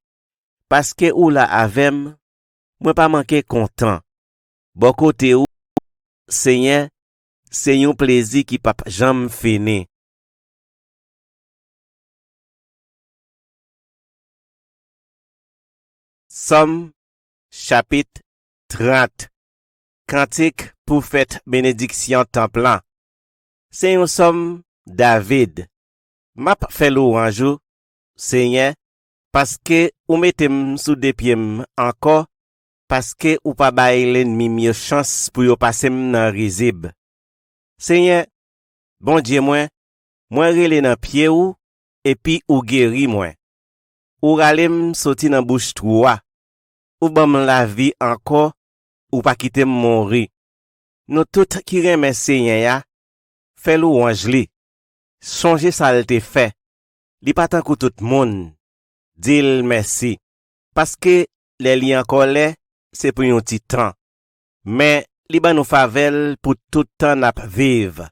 Parce que ou la avem, moi pas manquer content. Bon côté ou Seigneur, c'est un plaisir qui pas jamais fini. Somme chapitre 30. Cantique pour fête bénédiction templan. C'est un somme David. M'a fait louange, Seigneur, parce que ou mettem sous des pieds encore, parce que ou pas bail l'ennemi mieux chance pour yo passer nan rizib. Seigneur, bon Dieu moi relé nan pied ou, et puis ou guéri moi. Ou ralem sorti nan bouche troua. Ou bam la vie encore, ou pas quitter mourir. Nous tout qui remet Seigneur ya, fait louange li. Songe ça te fait. Li pas tant que tout monde. Dil merci. Parce que les liens encore c'est pour un petit temps. Mais li ba nous favel pour tout temps n'a vivre.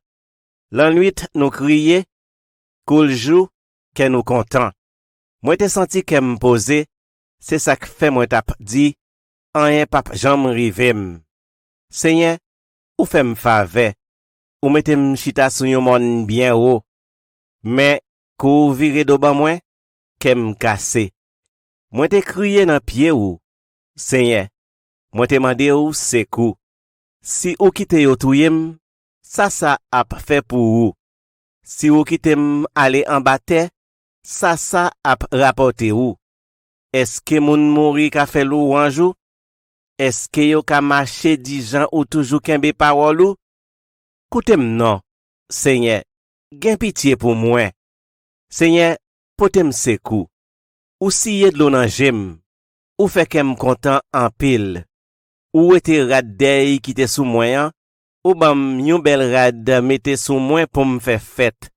La nuit nous crier, cool jour que nous content. Moi te senti que me poser, c'est ça que fait moi t'a dit, rien pas jambe rivem. Seigneur, ou fait me faveur, ou mettez me chita sur yon monde bien haut. Mais kou vire do ban moi, kem cassé. Moi te crié dans pied ou, Seigneur. Moi te mandé ou c'est kou. Si ou kite yo touyem, ça ap fait pour ou. Si ou kite aller en bataille, ça ap rapporter ou. Est-ce que moun mouri ka fait louange ou? Est-ce que yo ka marcher 10 gens ou toujours kembe parole ou? Koutem non, Seigneur, gen pitié pour moi. Seigneur, potem sekou. Ou siye de l'eau nan jem, ou fait kem content en pile. Ou ete rad dey qui te sous moi, ou bam yon bel rad mette sous moi pour me faire fête.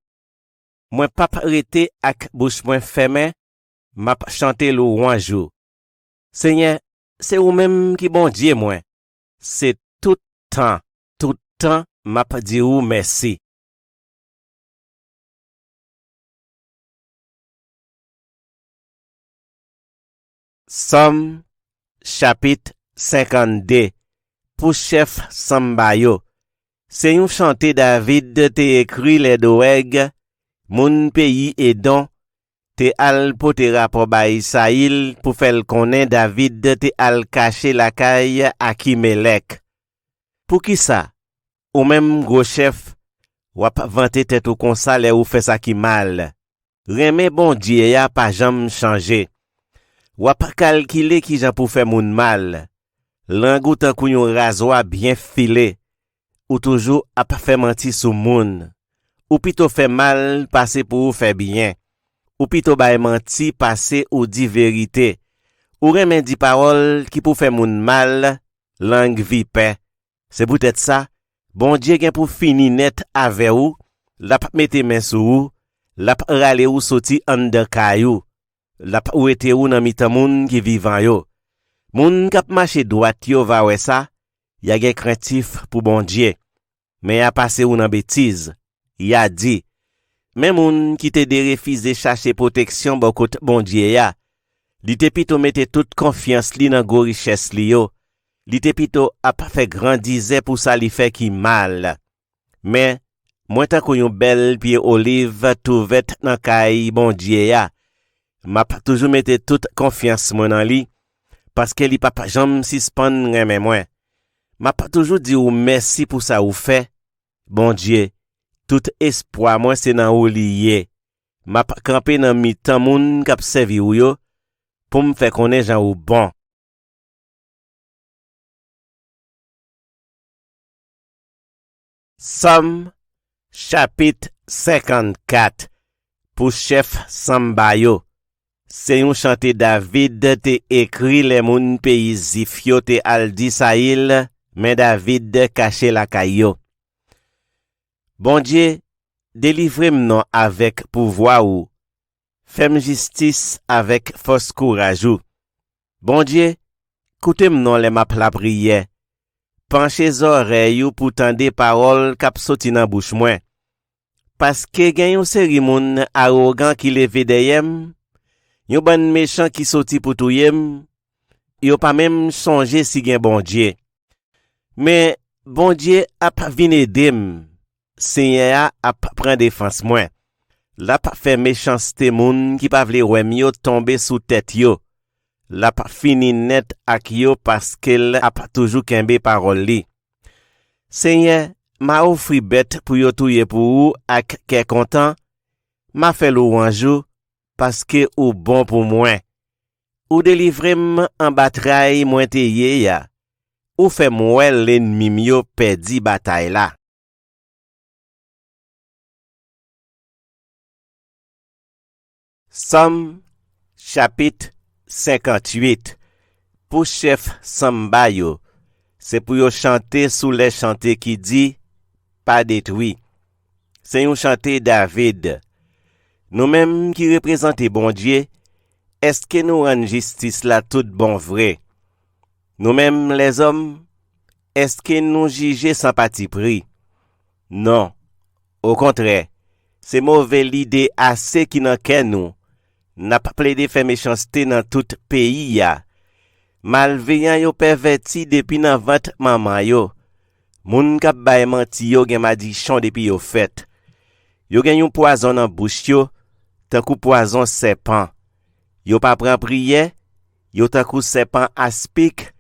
Moi pap rete ak bouche moi fermé, m'a chanter louange. Seigneur, c'est ou même qui bon Dieu moi. C'est tout temps m'a dit ou merci. Somme chapitre 52. Pour chef Sambayo. C'est un chanté David te écrit les doeg, moun pays et don, te al pote rapport ba Isaïl pour faire connaître David te al cacher la caille Akimelek. Pour qui ça? Ou même gros chef, wap vante tête ou konsa le ou fait ça qui mal. Reme bon Dieu ya pas jamais changer. Wap calculer qui jan pour faire moun mal. Langou tan kou yon rasoir bien filé. Ou toujours a pas fait mentir sou moun. Ou pito fait mal passer pour faire bien. Ou pito bay menti passer ou di vérité. Ou remen di parole qui pour faire moun mal, langue vipè. C'est peut-être ça. Bon Dieu gen pour fini net avec ou, la pa mette men sou ou, la pa rale ou soti an de kayou, la pa ou ete ou nan mitan moun ki vivan yo. Moun kap marche droit yo va wè ça, ya gen craintif pour bon Dieu. Mais ya passe ou nan bêtise. Ya dit, même moun qui te de refuser chercher protection bon côté bon Dieu ya. Li te pito mette toute confiance li dans go richesse li yo. Li te pito a pas fait grandiser pour ça li fait qui mal. Mais moi tant qu'on yon belle pied olive trouvette dans kay bon Dieu ya. M'a toujours mette toute confiance moi dans li parce que li papa jambe suspend reme moi. M'a toujours dit ou merci pour ça ou fait. Bon Dieu, tout espoir moi c'est dans ou lié. M'a campé dans mi-temps moun k'ap servi ou yo pour me faire connaître gens ou bon. Somme chapitre 54 pour chef Sambayo. C'est un chanté David te écrit les moun pays zifio te al di Saïl, mais David caché la caillou. Bon Dieu, délivrez-moi avec pouvoir ou, fais-moi justice avec force courage ou. Bon Dieu, écoutez-moi les map la prière. Penchez oreilles ou pour tendre des paroles k'ap soti nan bouche moi. Parce que gen yon série moun arrogant qui leve deyem, yon ban méchant qui soti pour touyem, yon pas même songer si gen bon Dieu. Mais bon Dieu ap vin edem, Seigneur ap prend défense moi. La pa fait méchanceté moun qui pa vle wèm yo tomber sous tête yo. La pa fini net ak yo parce qu'elle a pas toujours kembe parole li. Seigneur, m'a offri bête pour yo touye pour ou ak ke content. M'a fait louange parce que ou bon pour moi. Ou délivrem en bataille moi te ye ya. Ou fait moi l'ennemi mio perdi bataille la. Somme chapitre 58 pour chef Sambayo. C'est pour yo chanter sous les chanter qui dit pas détruit. C'est un chanter David. Nous-mêmes qui représentons bon Dieu, est-ce que nous rendons justice là tout bon vrai? Nous-mêmes les hommes, est-ce que nous jugeons sans parti pris? Non. Au contraire, c'est mauvais l'idée assez qui n'en ken nous. N'a pas plaidé fait méchanceté dans tout pays ya. Malveillant yo perverti depuis nan vente maman yo. Moun k'ap bay menti yo gen madichon depuis yo fait. Yo gen yon poison dans bouche yo, tant kou poison serpent. Yo pa pran prière, yo tant kou serpent aspic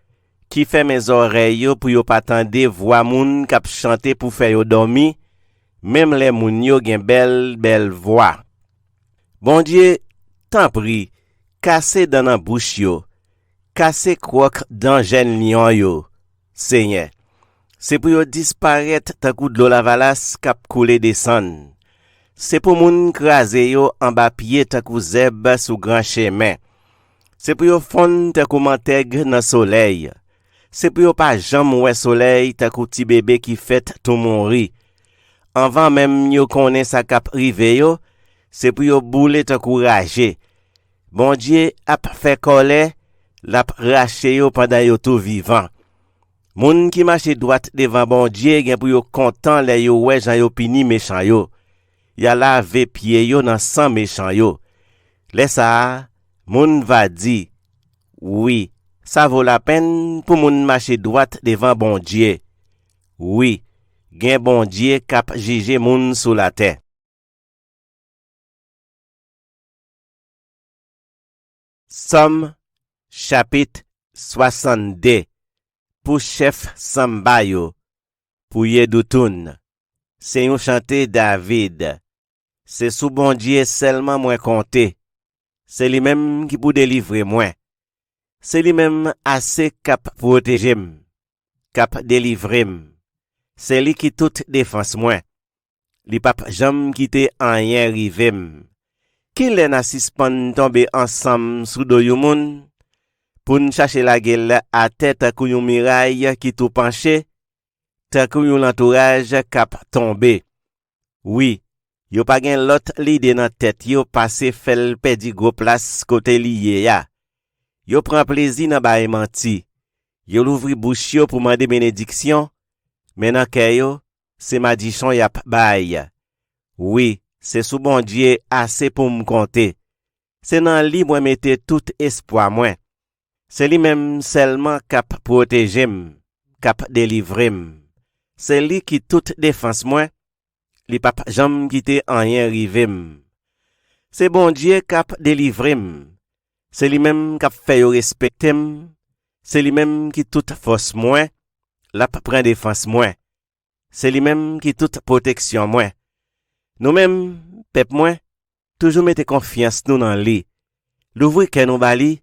qui fait mes oreilles yo pour yo pa tande voix moun k'ap chanter pour faire yo dormi, même les moun yo gen belle voix. Bon Dieu, t'en prie, cassez dans la bouche yo, cassez croque dans jeune lion yo, Seigneur. C'est pour yo disparaître tant coup de l'eau la valasse k'ap coule descend. C'est pour moun crase yo en bas pied tant coup zeb sous grand chemin. C'est pour yo fond tant coup mantègre dans soleil. C'est pour yo pas jam ouais soleil tant coup ti bébé qui fait tout mourir. Avant même yo connaît sa k'ap rive yo, c'est pour yo boule tant coup rager. Bon Dieu a fait colère, l'a raché yo pendant yo tout vivant. Moun qui marche droite devant bon Dieu gen pour yo content les yo ouais jan yo pini méchant yo. Ya lave pied yo dans sang méchant yo. Laisse ça, moun va dire, oui, ça vaut la peine pour moun marcher droite devant bon Dieu. Oui, gen bon Dieu k'ap juger moun sous la terre. Somme chapitre 62 pour chef Sambayo, pour Yedoutoun. C'est un chanté David. C'est sous bon Dieu seulement moi compté. C'est lui-même qui pour délivrer moi. C'est lui-même assez cap protéger m, cap délivrer m. C'est lui qui toute défense moi. Li pap jam quitte en rien rive m. Qui l'en a suspend tomber ensemble sous do yon moun pour nous chercher la gueule à tête à yon miraille qui tout penché, tant que yon l'entourage cap tomber. Oui, yo pa gen l'autre l'idée dans tête yo passé fait perdre gros place côté lié ya. Yo prend plaisir dans bail menti. Yo l'ouvri bouche yo pour demander bénédiction, mais dans cœur yo, c'est madichon y a bail. Oui, c'est sous bon Dieu assez pour me compter. C'est dans lui moi mette tout espoir moi. C'est lui même seulement cap protéger m, cap délivrer m. C'est lui qui toute défense moi, li pap jamais quitter en rien rive m. C'est bon Dieu cap délivrer m. C'est lui même cap fait yo respecter m. C'est lui même qui toute force moi, la prend défense moi. C'est lui même qui toute protection moi. Nous même peuple moi toujours mettez confiance nous dans lui. L'ouvrir que nous bali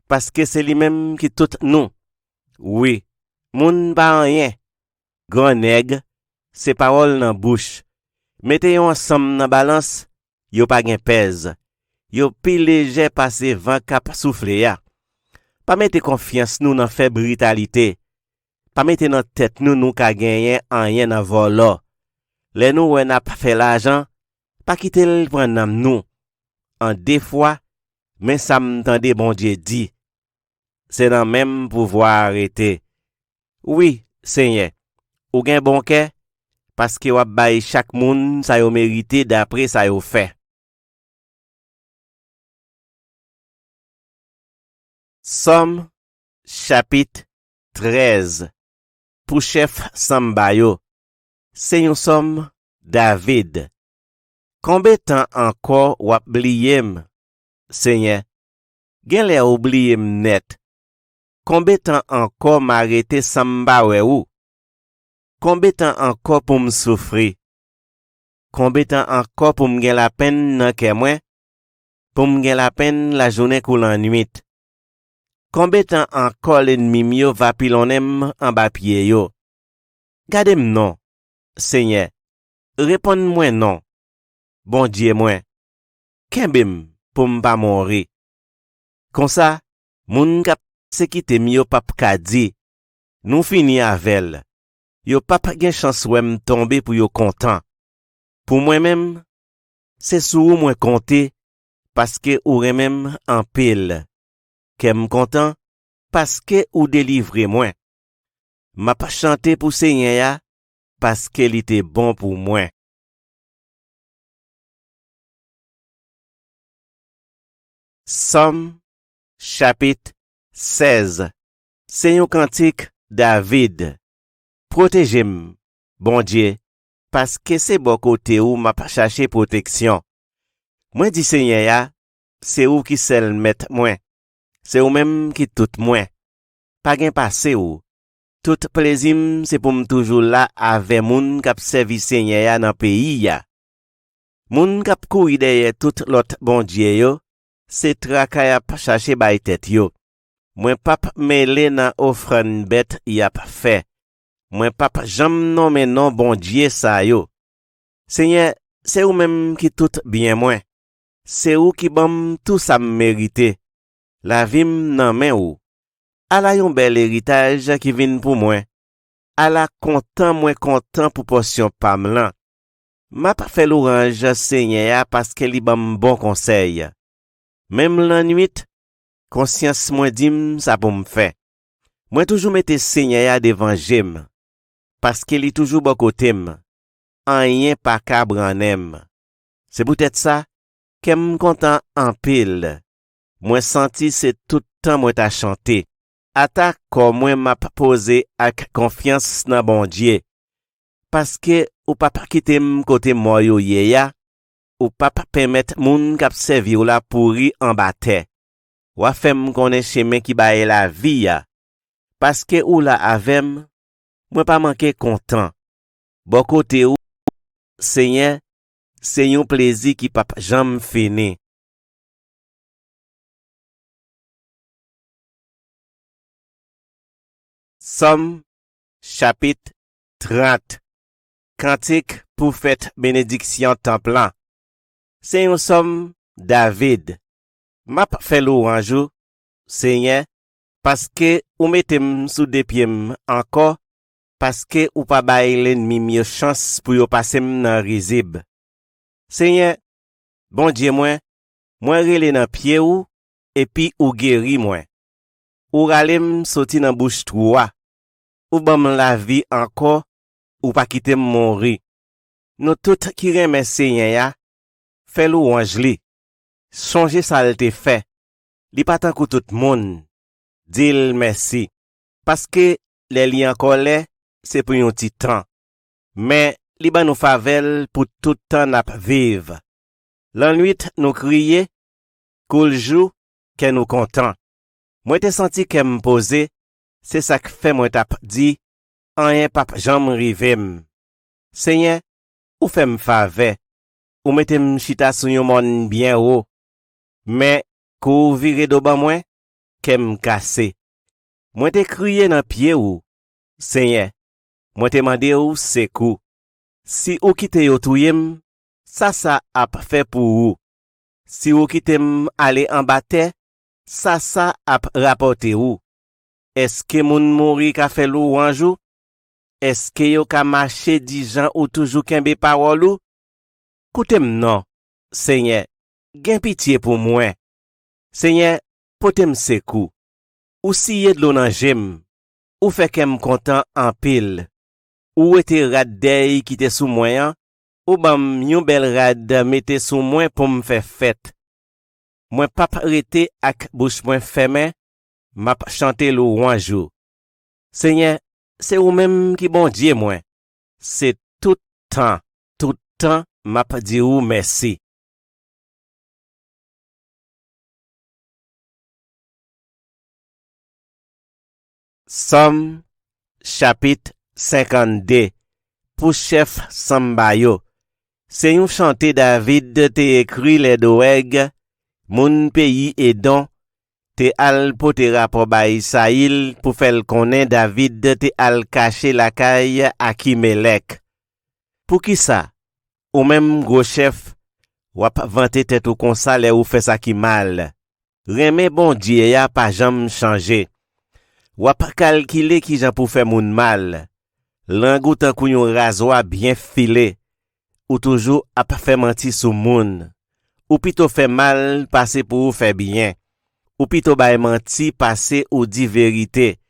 parce que c'est lui même qui tout nous. Oui, moun pa rien. Grand nègre, c'est parole dans bouche. Mettez yon ensemble dans balance, yo pa gen pèse. Yo pi léger passé vent cap souffle ya. Pas mettez confiance nous dans fébrilité. Pas mettez dans tête nous ka gagner en rien dans vol. Les nous on n'a pas fait l'argent, pas quitter le prendre nous. En des fois, mais ça m'entendait bon Dieu dit. C'est dans même pouvoir arrêter. Oui, Seigneur, ou gen bon cœur, parce que wap bay chaque moun sa yo mérité d'après sa yo fait. Somme, chapitre 13. Pour chef Sambayo. C'est un somme David. Combien temps encore wap bliyem, Seigneur? Gen lè oubliyem net. Combien temps encore m'arrêter Samba ou? Combien temps encore pour me souffrir? Combien temps encore pour me gen la peine nan ke mwen? Pour me gen la peine la journée kou la nuit? Combien temps encore l'ennemi mio va pilonem en bas pied yo? Gardez-moi non, Seigneur. Réponds-moi non. Bon Dieu moi. Kembem pour m'pa mourir. Comme ça, moun kap se kite mi yo pap ka di. Nou fini avel. Yo pap gen chance wèm tomber pour yo content. Pour moi-même, c'est sou moi compter parce que ou remem en pile. Kem content parce que ou délivrer moi. M'a pas chanté pour Seigneur ya parce qu'il était bon pour moi. Somme, chapitre 16. C'est un cantique David. Protégez-moi, bon Dieu, parce que c'est bon côté où m'a pas cherché protection. Moi dit Seigneur ya, c'est où qui seul met moi. C'est ou même qui tout moi. Pas gen passé ou. Tout plaisir c'est pour me toujours là avec moun k'ap servi Seigneur ya dans pays ya. Moun k'ap kouri derrière tout l'autre bon Dieu yo, c'est trakay ap chercher bay tête yo. Moi pap mêlé nan offrande bête y a fait. Moi pap jam non mais non bon Dieu sa yo. Seigneur, c'est ou même qui tout bien moi. C'est ou qui bam tout ça mérité. La vie nan men ou. Ala yon bel héritage qui vient pour moi. Ala content pour portion pam lan. M'a pas fait l'orange Seigneur parce que li bam bon conseil. Même la nuit, conscience moi dim ça pour me faire. Moi toujours mette Seigneur devant j'aime. Parce que li toujours bon côté m. En rien pas cabranem. C'est peut-être ça qu'em content en pile. Moi senti c'est tout temps moi t'a chanté. Attaque comme moi m'a posé avec confiance dans bon Dieu. Parce que ou pas quitter m côté moi yo ya, ou pas permettre moun k'ap servi ou la pourri en bataille. Ou a fait m connaît chemin qui baye la vie ya. Parce que ou la avem, moi pas manquer content. Bon côté ou Seigneur, c'est un plaisir qui pas jamais fini. Somme, chapitre 30. Cantique pour fête bénédiction templan. C'est un somme David. M'a fait louange, Seigneur, parce que ou mettez sous des pieds encore, parce que ou pas bail l'ennemi mieux chance pour yo passer dans rizib. Seigneur, bon Dieu moi relé dans pied ou, et puis ou guéri moi. Ou ralem sorti dans bouche trois. Ou bam la vie encore, ou pas quitter mourir. Nous tout qui remet Seigneur ya, fè louange li. Songe sa l te fait. Li pa tan kou tout moun. Dil merci. Paske les li encore là, c'est pour yon ti temps. Mais li ba nou favel pour tout temps nap vive. Lan nuit nous crier, koul jou, ke nous content. Moi te senti ke m pose, c'est ça que fait moi tap di, anyen pap jam rivem. Seigneur, ou fait m fave, ou mette m chita sou yon mon bien haut. Mais kou vire do ban mwen, ke m kase. Moi te crier nan pied ou, Seigneur, moi te mande ou sekou. Si ou kite yo touyem, ça ap fait pour ou. Si ou kitem aller en bataille, ça ap rapporter ou. Est-ce que moun mouri ka fait louange ou? Est-ce que yo ka marcher di jan ou toujours kembe parole ou? Koutem non, Seigneur, gen pitié pour moi. Seigneur, potem sekou. Ou siye de l'eau nan jem, ou fait kem content en pile. Ou ete radey qui te sous moyen, ou bam yon bel rad mette sous moi pour me faire fête. Moi pap rete ak bouche moi fermé, m'a chanter louange ou. Seigneur, c'est ou même qui bon Dieu moi. C'est tout temps m'a dit ou merci. Somme chapitre 52 pour chef Sambayo. C'est un chanté David te écrit les doeg, moun pays Edon, te al pote rapport ba Isaïl pour faire connaître David te al caché la caille Akimelek. Pour qui ça? Ou même gros chef, wap vante tête ou konsa le ou fait ça qui mal. Reme bon Dieu ya pa jam changer. Wap calculer qui jan pour faire moun mal. Langou tan kou yon rasoir bien filé. Ou toujours ap fait menti sou moun. Ou pito fait mal passer pour ou fait bien. Ou pito bay menti passer ou di vérité.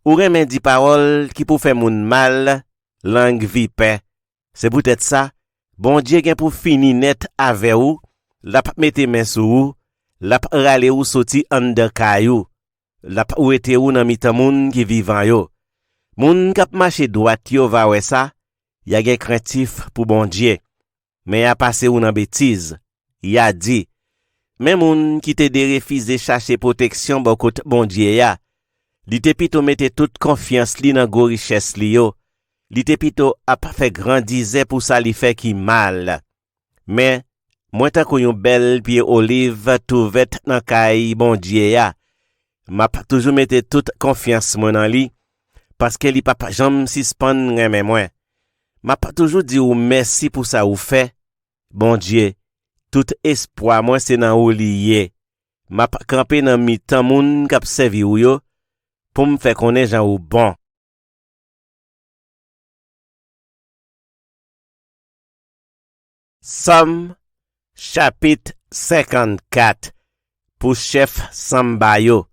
Ou remen di parole qui pour faire moun mal, langue vipè. C'est peut-être ça, bon Dieu gen pour fini net avec ou, l'a mette men sou ou, l'a rale ou soti an de kayou, l'a ou ete ou nan mitan moun qui vivan yo. Moun kap marche droit yo va wè ça, y a gen craintif pour bon Dieu. Mais y a passé ou nan bêtise, y a dit, même moun qui te de refuser chercher protection bon kote bon Dieu ya, li te pito mette toute confiance li nan go richesse li yo, li te pito ap fait grandize pour ça li fait qui mal. Mais, moi tan kou yon bel pied olive touvet nan kay bon Dieu ya, m'a toujours mette toute confiance moi nan li, parce que li papa jam suspend reme moi. M'a toujours dit ou merci pour ça ou fait. Bon Dieu, tout espoir moi c'est nan ou lié. M'a campé nan mi tan moun k'ap servi ou yo pour me faire connaître jan ou bon. Somme chapitre 54 pour chef Sambayo.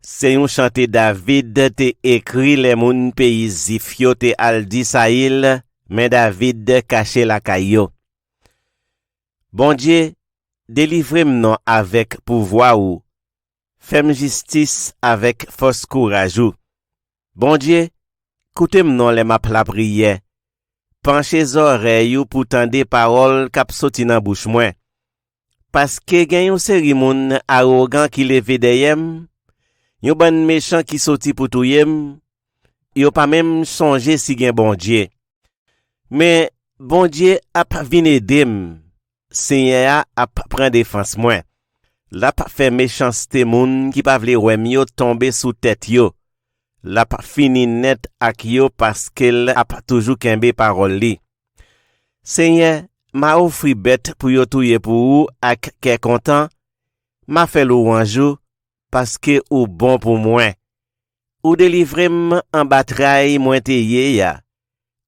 C'est un chanté David te écrit les moun pays zifyo te al di Saïl, mais David caché la kayo. Bon Dieu, délivrez-moi non avec pouvoir ou, fais-moi justice avec force courage ou. Bon Dieu, coutez-moi non les map la prière. Penchez oreilles ou pour tendre paroles k'ap soti nan bouche moi. Parce que gen yon seri moun arrogant qui leve deyem, yon ban méchant qui soti pour touyem, yon pas même songer si gen bon Dieu. Mais bon Dieu ap vin edem, Seigneur ap prend défense moi. L'ap fait méchanceté moun qui pa vle wèm yo tomber sous tête yo. L'ap fini net ak yo parce qu'elle ap toujours kembe parole li. Seigneur, m'a offri bête pour yo touye pour ou ak ke content, m'a fait louange parce que ou bon pour moi. Ou délivrem en bataille moi te ye ya.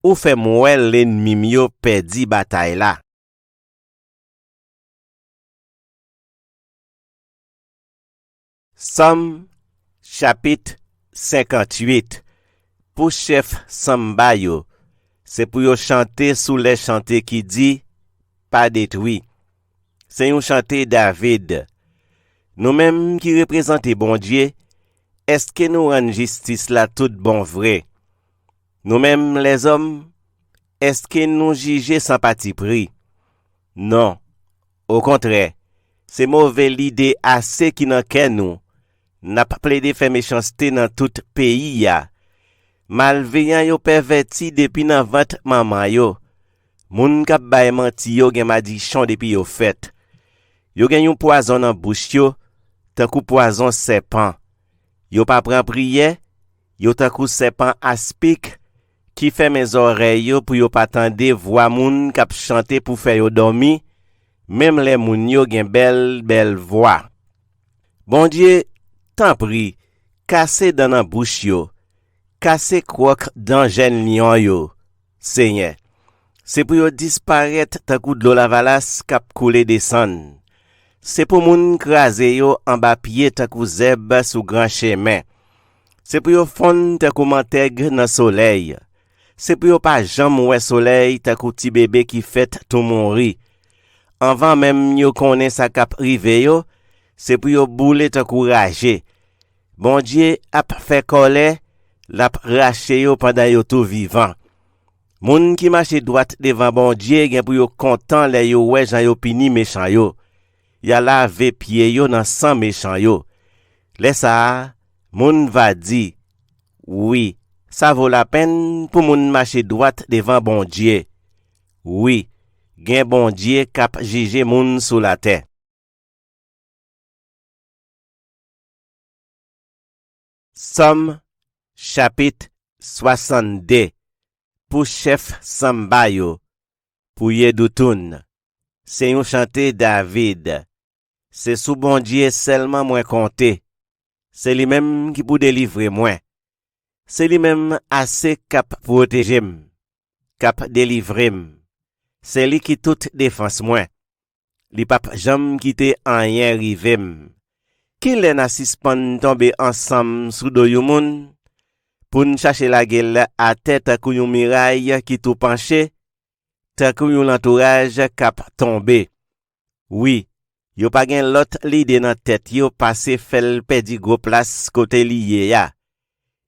Ou fait moi l'ennemi mio perdi bataille la. Somme chapitre 58 pour chef Sambayo. C'est pour yo chanter sous les chanter qui dit pas détruit. c'est un chanté David. Nous-mêmes qui représentons bon Dieu, est-ce que nous rendons justice là tout bon vrai? Nous-mêmes les hommes, est-ce que nous jugeons sans parti pris? Non. Au contraire, c'est mauvais l'idée assez qui n'en qu'est nous. N'a pas plaidé fait méchanceté dans tout pays ya. Malveillant yo perverti depuis nan vente maman yo. Moun kap bay menti yo gen madichon depuis yo fait. Yo gen yon poison dans bouche yo, tant kou poison serpent. Yo pa pran prière, yo tant kou serpent aspic qui fait mes oreilles yo pour yo pa tande voix moun kap chanter pour faire yo dormi, même les moun yo gen belle voix. Bon Dieu, tant prie, cassez dans nan bouche yo. Cassez croque dans jeune lion yo. Seigneur, c'est pour yo disparaître tant kou de l'eau la valasse kap coule descend. C'est pour moun krasé yo en bas pied tant kou zeb sous grand chemin. C'est pour yo fond tant kou mantègre dans soleil. C'est pour yo pas jam wè soleil tant kou ti bébé qui fait tout mourir. Avant même yo connaît sa kap rive yo, c'est pour yo boule tant kou rage. Bon Dieu ap fait colère, l'ap rache yo pendant yo tout vivant. Moun qui marche droite devant bon Dieu gen pou yo content le yo wè jan yo pini méchant yo. Ya lave pied yo dans sang méchant yo. Laisse ça, moun va dire, oui, ça vaut la peine pour moun marcher droite devant bon Dieu. Oui, gen bon Dieu kap juger moun sous la terre. Somme, chapitre 62. Pour chef Samba yo, pour Yedoutoun. C'est un chanté David. C'est sous bon Dieu seulement moins compté. C'est lui-même qui pour délivrer moi. C'est lui-même assez cap protéger m, cap délivrer m. C'est lui qui toute défense moi. Li pap jam quitte en rien rive m. Qui l'en a suspend tomber ensemble sous do yon moun? Pour nous chercher la gueule à tête à yon miraille qui tout penché, ta yon l'entourage cap tombé. Oui, yo pa gen l'autre l'idée dans tête yo passé fel pedi gros place côté lié ya.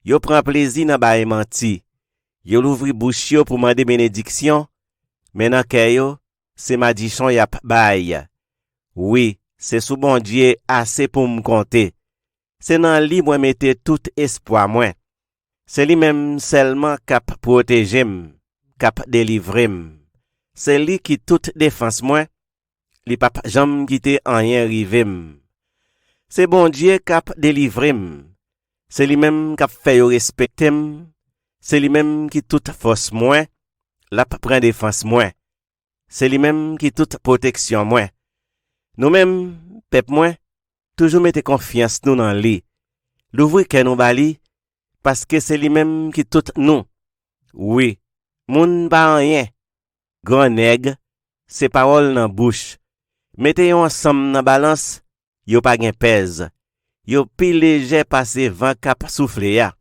Yo prend plaisir dans baye menti. Yo l'ouvri bouche yo pour demander bénédiction, mais nan kè yo, c'est madichon yap baye. Oui, c'est sous bon Dieu assez pour me compter. C'est nan li moi mette tout espoir moi. C'est lui même seulement cap protéger m, cap délivrer m. C'est lui qui toute défense moi. Li pap jam quitte en rien rive m. C'est bon Dieu cap délivrer m. C'est lui même cap fait yo respecter m. C'est lui même qui toute force moi, la prend défense moi. C'est lui même qui toute protection moi. Nous même peuple moi, toujours mettez confiance nous dans lui. L'ouvrir que nous bali parce que c'est lui même qui tout nous. Oui, moun ba rien. Grand nègre, c'est parole dans bouche. Mettez yon ensemble dans balance, yo pa gen pèse. Yo pi léger passé vent cap souffle ya.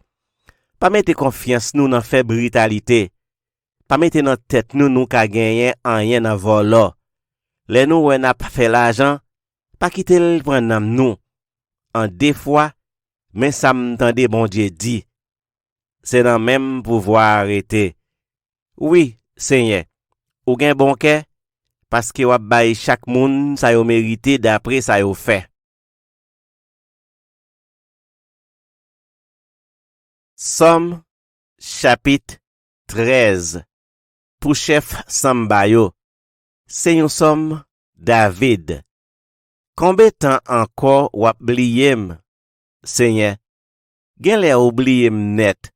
Pas mettez confiance nous dans faible brutalité. Pas mettez dans tête nous ka gagner en rien dans vol. Les nous n'a pas fait l'argent, pas quitter le prendre nous. En des fois, mais ça m'entendait bon Dieu dit. C'est dans même pouvoir arrêter. Oui, Seigneur, ou gen bon cœur, parce que wap bay chaque moun sa yo mérité d'après sa yo fait. Somme, chapitre 13. Pour chef Samba yo, c'est un somme David. Combien temps encore wap bliyem, Seigneur? Gen lè oubliyem net.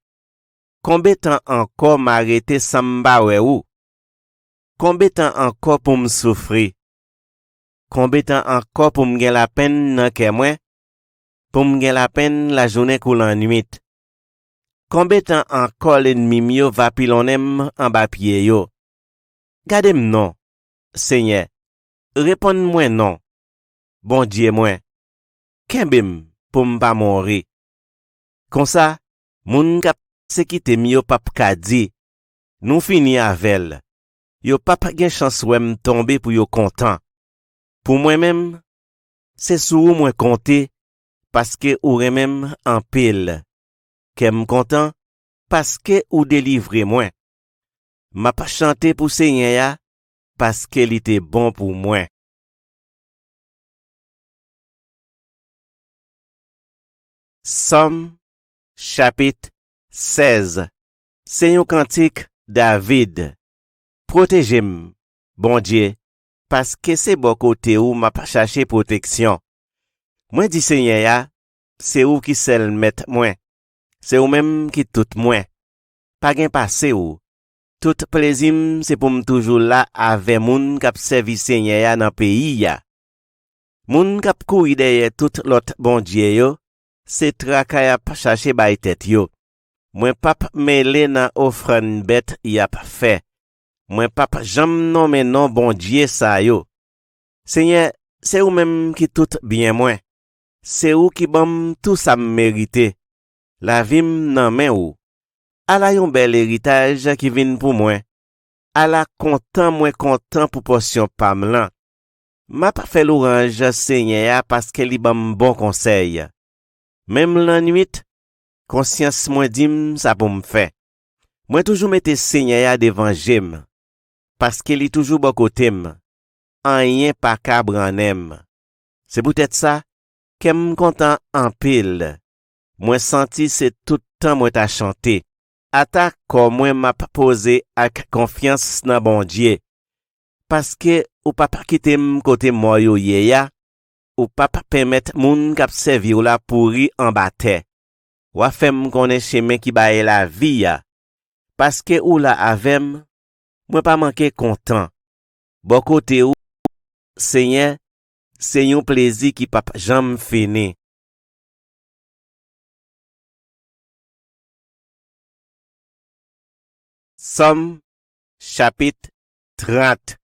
Combien temps encore m'arrêter Samba ou? Combien temps encore pour me souffrir? Combien temps encore pour me gen la peine nan kè mwen? Pour me gen la peine la journée kou la nuit? Combien temps encore l'ennemi mio va pilonem en bas pied yo? Gardez-moi non, Seigneur. Réponds-moi non. Bon Dieu moi. Kembem pour m'pa mourir. Comme ça, moun kap se kite mio pap ka di. Nou fini avel. Yo pap gen chance wèm tomber pour yo content. Pour moi-même, c'est sur ou moi compter parce que ou même en pile. Qu'aime content parce que ou délivrer moi. M'a pas chanté pour Seigneur parce qu'il était bon pour moi. Somme, chapitre 16. C'est un cantique David. Protégez-moi, bon Dieu, parce que c'est bon côté où m'a pas cherché protection. Moi dit Seigneur, c'est où qui seul met moi. C'est ou même qui tout moi. Pas gain passé ou. Tout plaisir c'est pour me toujours là avec moun k'ap servi Seigneur dans pays ya. Moun k'ap kouri derrière tout l'autre bon Dieu yo, c'est trakay ap chercher bay tête yo. Moi pap mêlé nan offrande bête y ap fait. Moi pap jam non mais non bon Dieu ça yo. Seigneur, c'est ou même qui tout bien moi. C'est ou qui bam tout ça mérité. La vie nan men ou. Ala yon bel héritage qui vient pour moi. Ala content pour portion pam lan. M'a pas fait l'orange Seigneur parce que li bam bon conseil. Même la nuit, conscience moi dim ça pour me faire. Moi toujours mette Seigneur devant j'aime. Parce que li toujours bon côté m. Rien pas cabran. C'est peut-être ça qu'aime content en pile. Moi senti c'est tout temps moi t'a chanté. Attaque comme moi m'a posé avec confiance dans bon Dieu. Parce que ou pas quitter m côté moi yo ya, ou pas permettre moun k'ap servi ou la pourri en bataille. Ou a fait m connaît chemin qui baye la vie ya. Parce que ou la avem, moi pas manquer content. Bon côté ou Seigneur, c'est un plaisir qui pas jamais fini. Somme, chapitre 30.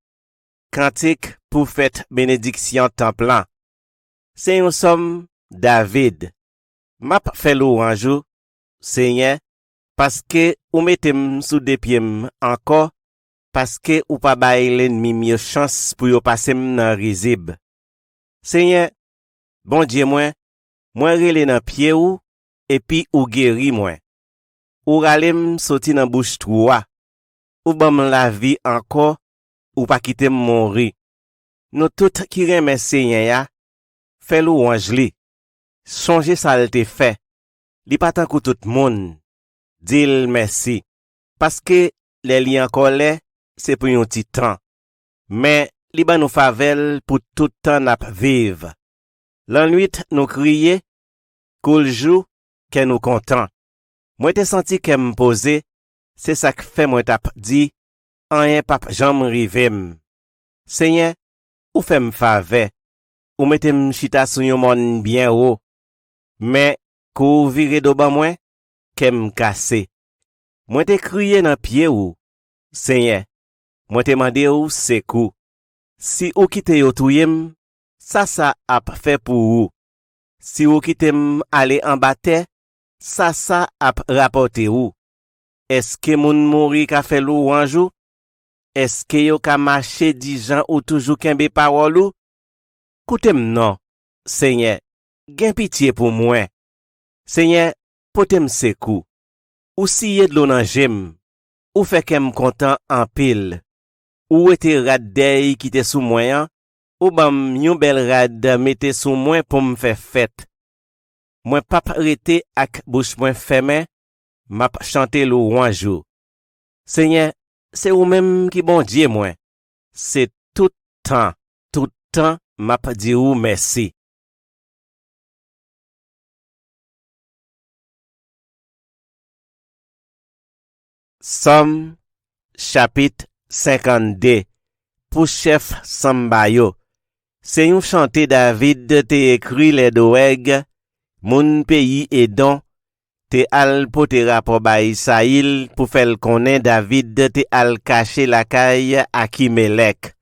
Cantique pour fête bénédiction temple. C'est un somme David. M'a fait louange, Seigneur, parce que ou mettez sous des pieds encore, parce que ou pas bailler l'ennemi mieux chance pour yo passer nan rizib. Seigneur, bon Dieu moi relé nan pied ou, et puis ou guéri moi. Ou ralem sorti nan bouche troua. Ou bam la vie encore, ou pas quitter mourir. Nous tout qui remet Seigneur ya, fait louange li. Songe ça te fait. Li pas tant que tout monde. Dil merci. Parce que les liens encore là, c'est pour un petit temps. Mais li ba nous favel pour tout temps n'a vivre. La nuit nous crier, cool jour, que nous content. Moi te senti que me poser, c'est ça que fait moi t'a dit, rien pap jam rivem. Seigneur, ou fait me faveur, ou mettez me chita sou yon mon bien haut. Mais, kou vire do ban moi, kem cassé. Moi te crié dans pied ou, Seigneur, moi te mande ou sekou. Si ou kite yo touyem, ça ap fait pour ou. Si ou kite m aller en bataille, ça ap rapporte ou. Est-ce que moun mouri ka fait louange ou? Est-ce que yo ka marcher 10 ans ou toujours kembe parole ou? Koutem non, Seigneur, gen pitié pour moi. Seigneur, potem sekou. Ou siye de l'eau nan jem, ou fait kem content en pile. Ou ete rad dey qui te sous moyen, ou bam yon bel rad mette sous moi pour me faire fête. Moi pap rete ak bouche moi fermé, m'a chanter louange. Seigneur, c'est ou même qui bon Dieu moi. C'est tout temps m'a dit ou merci. Somme, chapitre 52. Pour chef Sambayo. C'est un chanté David te écrit les doeg, moun pays et don, te al pote rapport ba Isaïl pour faire connaître David te al cacher la caille à Kimelek.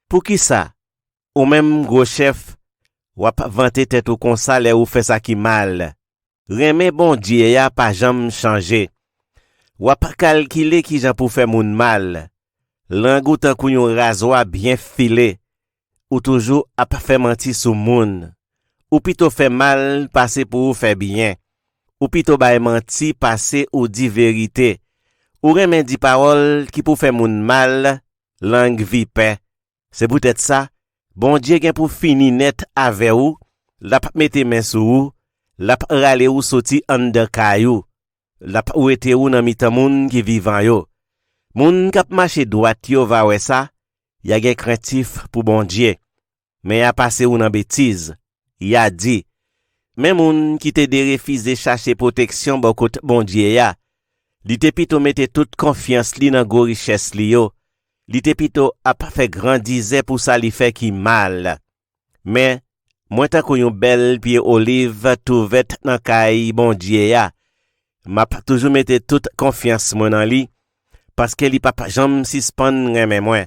Pour qui ça? Ou même gros chef, wap vanter tête ou konsa le ou fait ça qui mal. Remè bon Dieu ya pas jam changer. Wap calculer qui jan pour faire moun mal. Langou tan kou yon rasoir bien filé. ou toujours ap fait menti sou moun, ou plutôt fait mal passer pour faire bien, ou plutôt bay menti passer ou di vérité, ou remen di parole qui pour faire moun mal, langue vipè. C'est peut-être ça, bon Dieu gen pour fini net avec ou, la pa mette men sou ou, la pa rale ou soti an de kayou, la pa ou ete ou nan mitan moun ki vivan yo. Moun kap mache droit yo va wè ça, ya gen craintif pour bon Dieu. Mais ya passe ou nan bêtise, ya dit, men moun qui te de refize chercher protection bon kote bon Dieu ya, li te pito mette toute confiance li nan go richesse li yo, li te pito ap fait grandize pour ça li fait ki mal. Mais moi tan kou yon bel pied olive touvet nan kay bon Dieu ya, m'a toujours mette toute confiance moi nan li, parce que li papa jam suspend reme moi.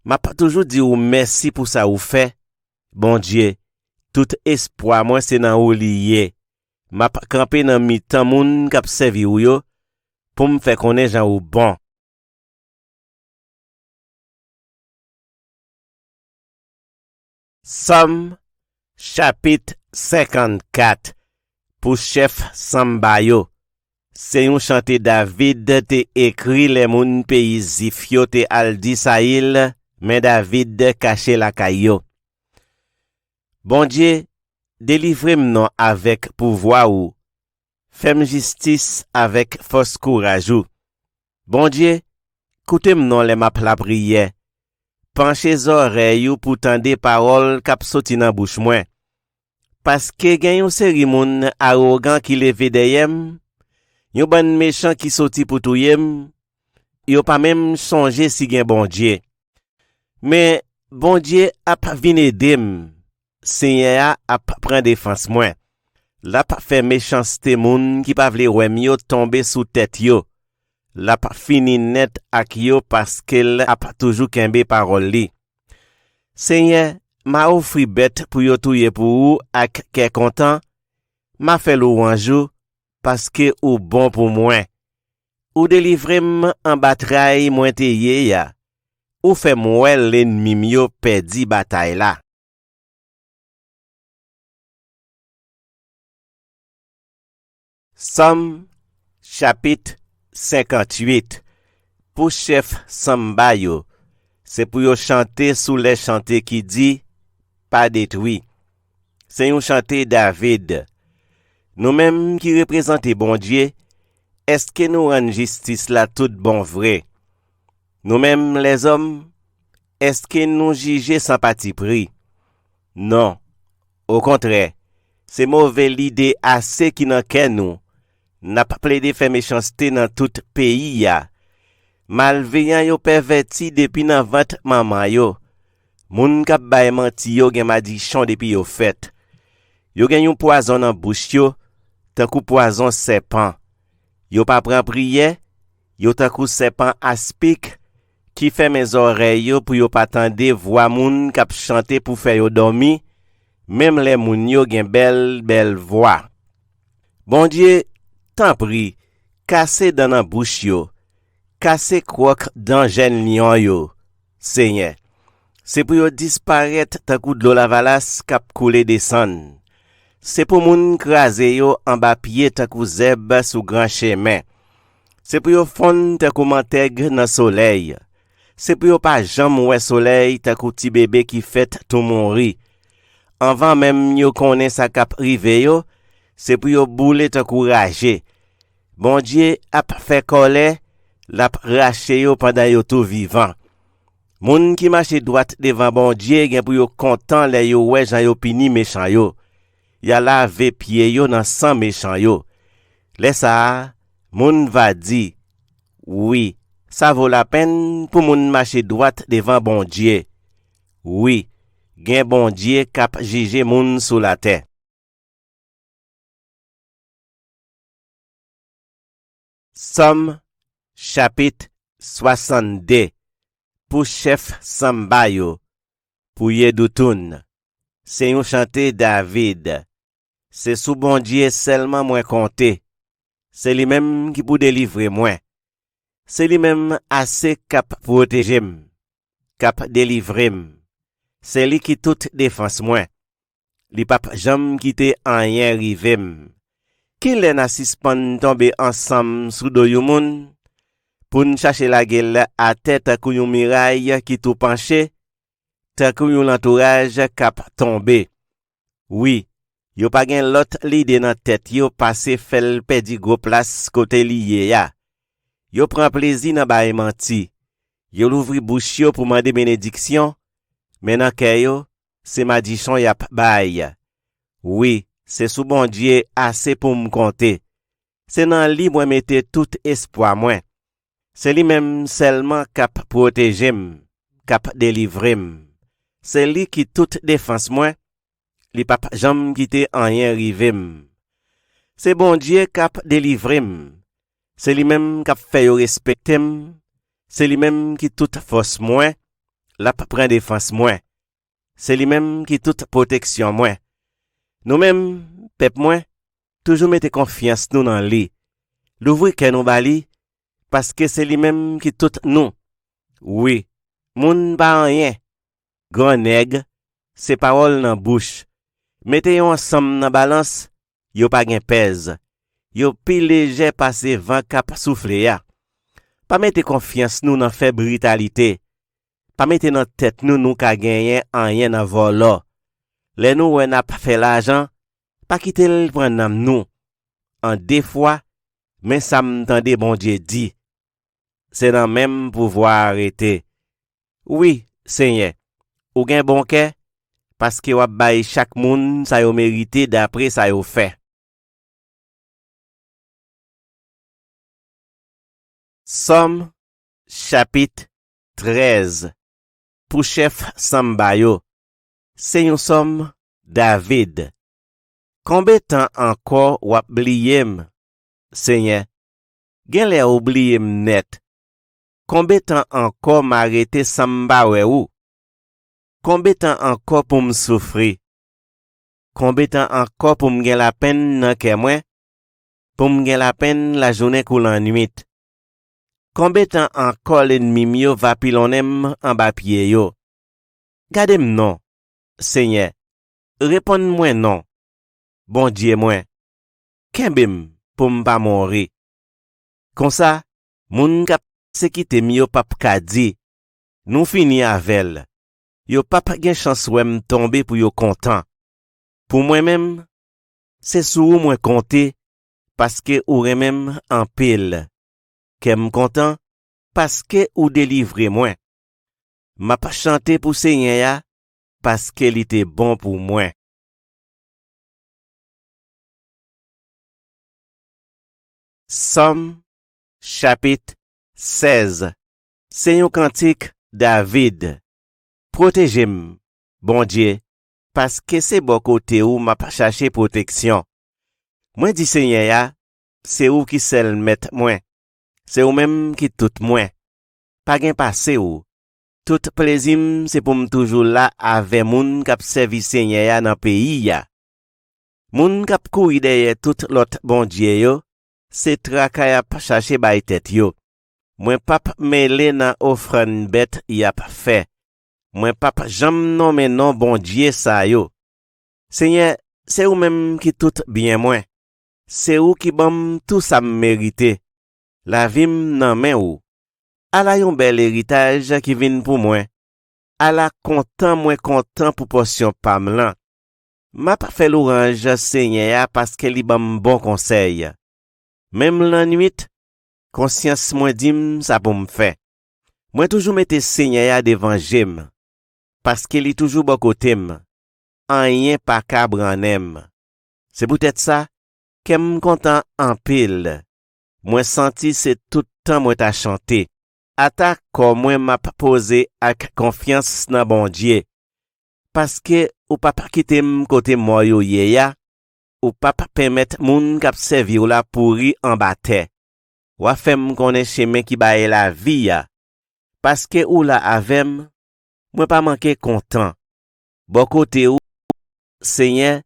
M'a toujours dit ou merci pour ça ou fait. Bon Dieu, tout espoir moi c'est nan ou liye. M'a campé nan mi tan moun k'ap servi ou yo, pour me faire connaître jan ou bon. Somme chapitre 54 pour chef Sambayo. C'est un chanté David te écrit les moun pays zifyo te al di Saïl, mais David caché la kayo. Bon Dieu, délivrez-moi non avec pouvoir ou, fais-moi justice avec force courage ou. Bon Dieu, coutez-moi non les map la prière. Penchez oreilles pour tendre paroles k'ap soti nan bouche moi. Parce que gen yon seri moun arrogant qui leve deyem, yon ban méchant qui soti pour touyem, yon pas même songer si gen bon Dieu. Mais bon Dieu ap vin edem, Seigneur ap prend défense moi. La pa fait méchanceté moun qui pa vle wèm yo tomber sous tête yo. La pa fini net ak yo parce qu'elle a pas toujours kembe parole li. Seigneur, ma offri bête pour yo touye pour ou ak ke content, ma fait louange parce que ou bon pour moi. Ou délivrem en bataille moins te ye ya. Ou fait moi l'ennemi mio perdi bataille la. Somme chapitre 58 pour chef Sambayo, c'est pour yo chanter sous les chantés qui dit pas détruit. C'est un chanté David. Nous-mêmes qui représentons bon Dieu, est-ce que nous rendons justice là tout bon vrai? Nous-mêmes les hommes, est-ce que nous jugeons sans parti pris? Non. Au contraire, c'est mauvais l'idée assez qui n'en qu'est nous. N'a pas plaidé fait méchanceté dans tout pays ya. Malveillant yo perverti depuis nan vente maman yo. Moun kap bay menti yo gen madichon depuis yo fait. Yo gen yon poison dans bouche yo, tankou poison serpent. Yo pa pran prière, yo tankou serpent aspic qui fait mes oreilles yo pour yo pa tande voix moun kap chanter pour faire yo dormi, même les moun yo gen belle voix. Bon Dieu, tant pris, cassez dans la bouche yo, cassez croque dans jeune lion yo, Seigneur. C'est pour yo disparaître tant coup de l'eau la valasse kap coule descend. C'est pour moun krasé yo en bas pied tant coup zeb sous grand chemin. C'est pour yo fond tant coup mantègre dans soleil. C'est pour yo pas jam ouais soleil tant coup ti bébé qui fait tout mourir. Avant même yo connaît sa kap rive yo, c'est pour yo boule tant coup rager. Bon Dieu a fait colère, l'a raché yo pendant yo tout vivant. Moun qui marche droite devant bon Dieu gen pour yo content les yo ouais jan yo pini méchant yo. Ya lave pied yo dans sang méchant yo. Laisse ça, moun va dire, oui, ça vaut la peine pour moun marcher droite devant bon Dieu. Oui, gen bon Dieu k'ap juger moun sous la terre. Somme chapitre 62 pour chef Sambayo, pour Yedoutoun. C'est un chanté David. C'est sous bon Dieu seulement moi compté. C'est lui-même qui pour délivrer moi. C'est lui-même assez cap protéger, cap délivrer. C'est li qui toute défense moi. Li pap jam quitte rien rivem. Qui l'en a suspend tomber ensemble sous do yon moun pour nous chercher la gueule à tête kou yon miraille qui tout penché, tant kou yon entourage cap tomber. Oui, yo pa gen lot l'idée dans tête yo passé fel pedi gros place côté lié ya. Yo prend plaisir dans bail menti. Yo l'ouvri bouche yo pour demander bénédiction, mais dans kè yo, c'est madichon yap bail. Oui, c'est sous bon Dieu assez pour me compter. C'est dans li moi mette tout espoir moi. C'est lui même seulement cap protéger m, cap délivrer m. C'est lui qui toute défense moi. Li pap jam quitte rien rive m. C'est bon Dieu cap délivrer m. C'est lui même cap fait yo respecter m. C'est lui même qui toute force moi, la prend défense moi. C'est lui même qui toute protection moi. Nous même peuple moi toujours mettez confiance nous dans lui. L'ouvrir que nous bali parce que c'est lui même qui tout nous. Oui, moun ba rien. Grand nègre, c'est parole dans bouche. Mettez yon ensemble dans balance, yo pa gen pèse. Yo pi léger passé vent cap souffler ya. Pas mettez confiance nous dans fébrilité. Pas mettez dans tête nous ka gagner rien dans vol. Les nous on n'a pas fait l'argent, pas quitter le prendre nous. En des fois, mais ça m'entendait bon Dieu dit. C'est dans même pouvoir arrêter. Oui, Seigneur, ou gen bon cœur, parce que wap bay chaque moun sa yo mérité d'après sa yo fait. Somme, chapitre 13. Pour chef Sambayo. C'est yon somme David. Combien temps encore wap bliyem, Seigneur? Gen lè oubliyem net. Combien temps encore m'arrêter Samba ou? Combien temps encore pour me souffrir? Combien temps encore pour me gen la peine nan kè mwen? Pour me gen la peine la journée kou la nuit? Combien temps encore l'ennemi mio va pilonem en bas pied yo? Gade m non, Seigneur. Réponds-moi non. Bon Dieu moi. Kembem pour m'pa mourir. Comme ça, moun kap se kite mi yo pap ka di, nou fini avel. Yo pap gen chance wèm tomber pour yo content. Pour moi-même, c'est sou ou moi compter parce que ou remem en pile. Kem content parce que ou délivrer moi. M'a pas chanté pour Seigneur ya parce qu'il était bon pour moi. Somme, chapitre 16. C'est yon cantique David. Protégez-moi, bon Dieu, parce que c'est bon côté où m'a pas cherché protection. Moi dit Seigneur ya, c'est ou qui seul met moi. C'est ou même qui tout moi. Pas gen passé ou. Tout plaisir c'est pour me toujours là avec moun k'ap servi Seigneur ya dans pays ya. Moun k'ap kouri derrière tout l'autre bon Dieu yo, c'est trakay ap chercher bay tête yo. Moi pap mêlé nan offrande bête y a pas fait. Moi pap jam nommé non bon Dieu sa yo. Seigneur, c'est ou même qui tout bien moi. C'est ou qui bam tout ça mérité. La vie nan men ou. Ala yon bel héritage qui vient pour moi. Ala content pour portion pam lan. M'a pas fait l'orange Seigneur parce que li bam bon conseil. Même la nuit, conscience moi dim ça pour me faire. Moi toujours mette Seigneur devant j'aime. Parce qu'il est toujours bon côté m. Rien pas cabranem. C'est peut-être ça qu'aime content en pile. Moi senti c'est tout temps moi t'a chanté. Attaque comme moi m'a posé avec confiance dans bon Dieu. Parce que ou pas quitter m côté moi yo ya, ou pas permettre moun k'ap servi ou la pourri en bataille. Ou a fait m connaît chemin qui baye la vie ya. Parce que ou la avem, moi pas manquer content. Bon côté ou, Seigneur,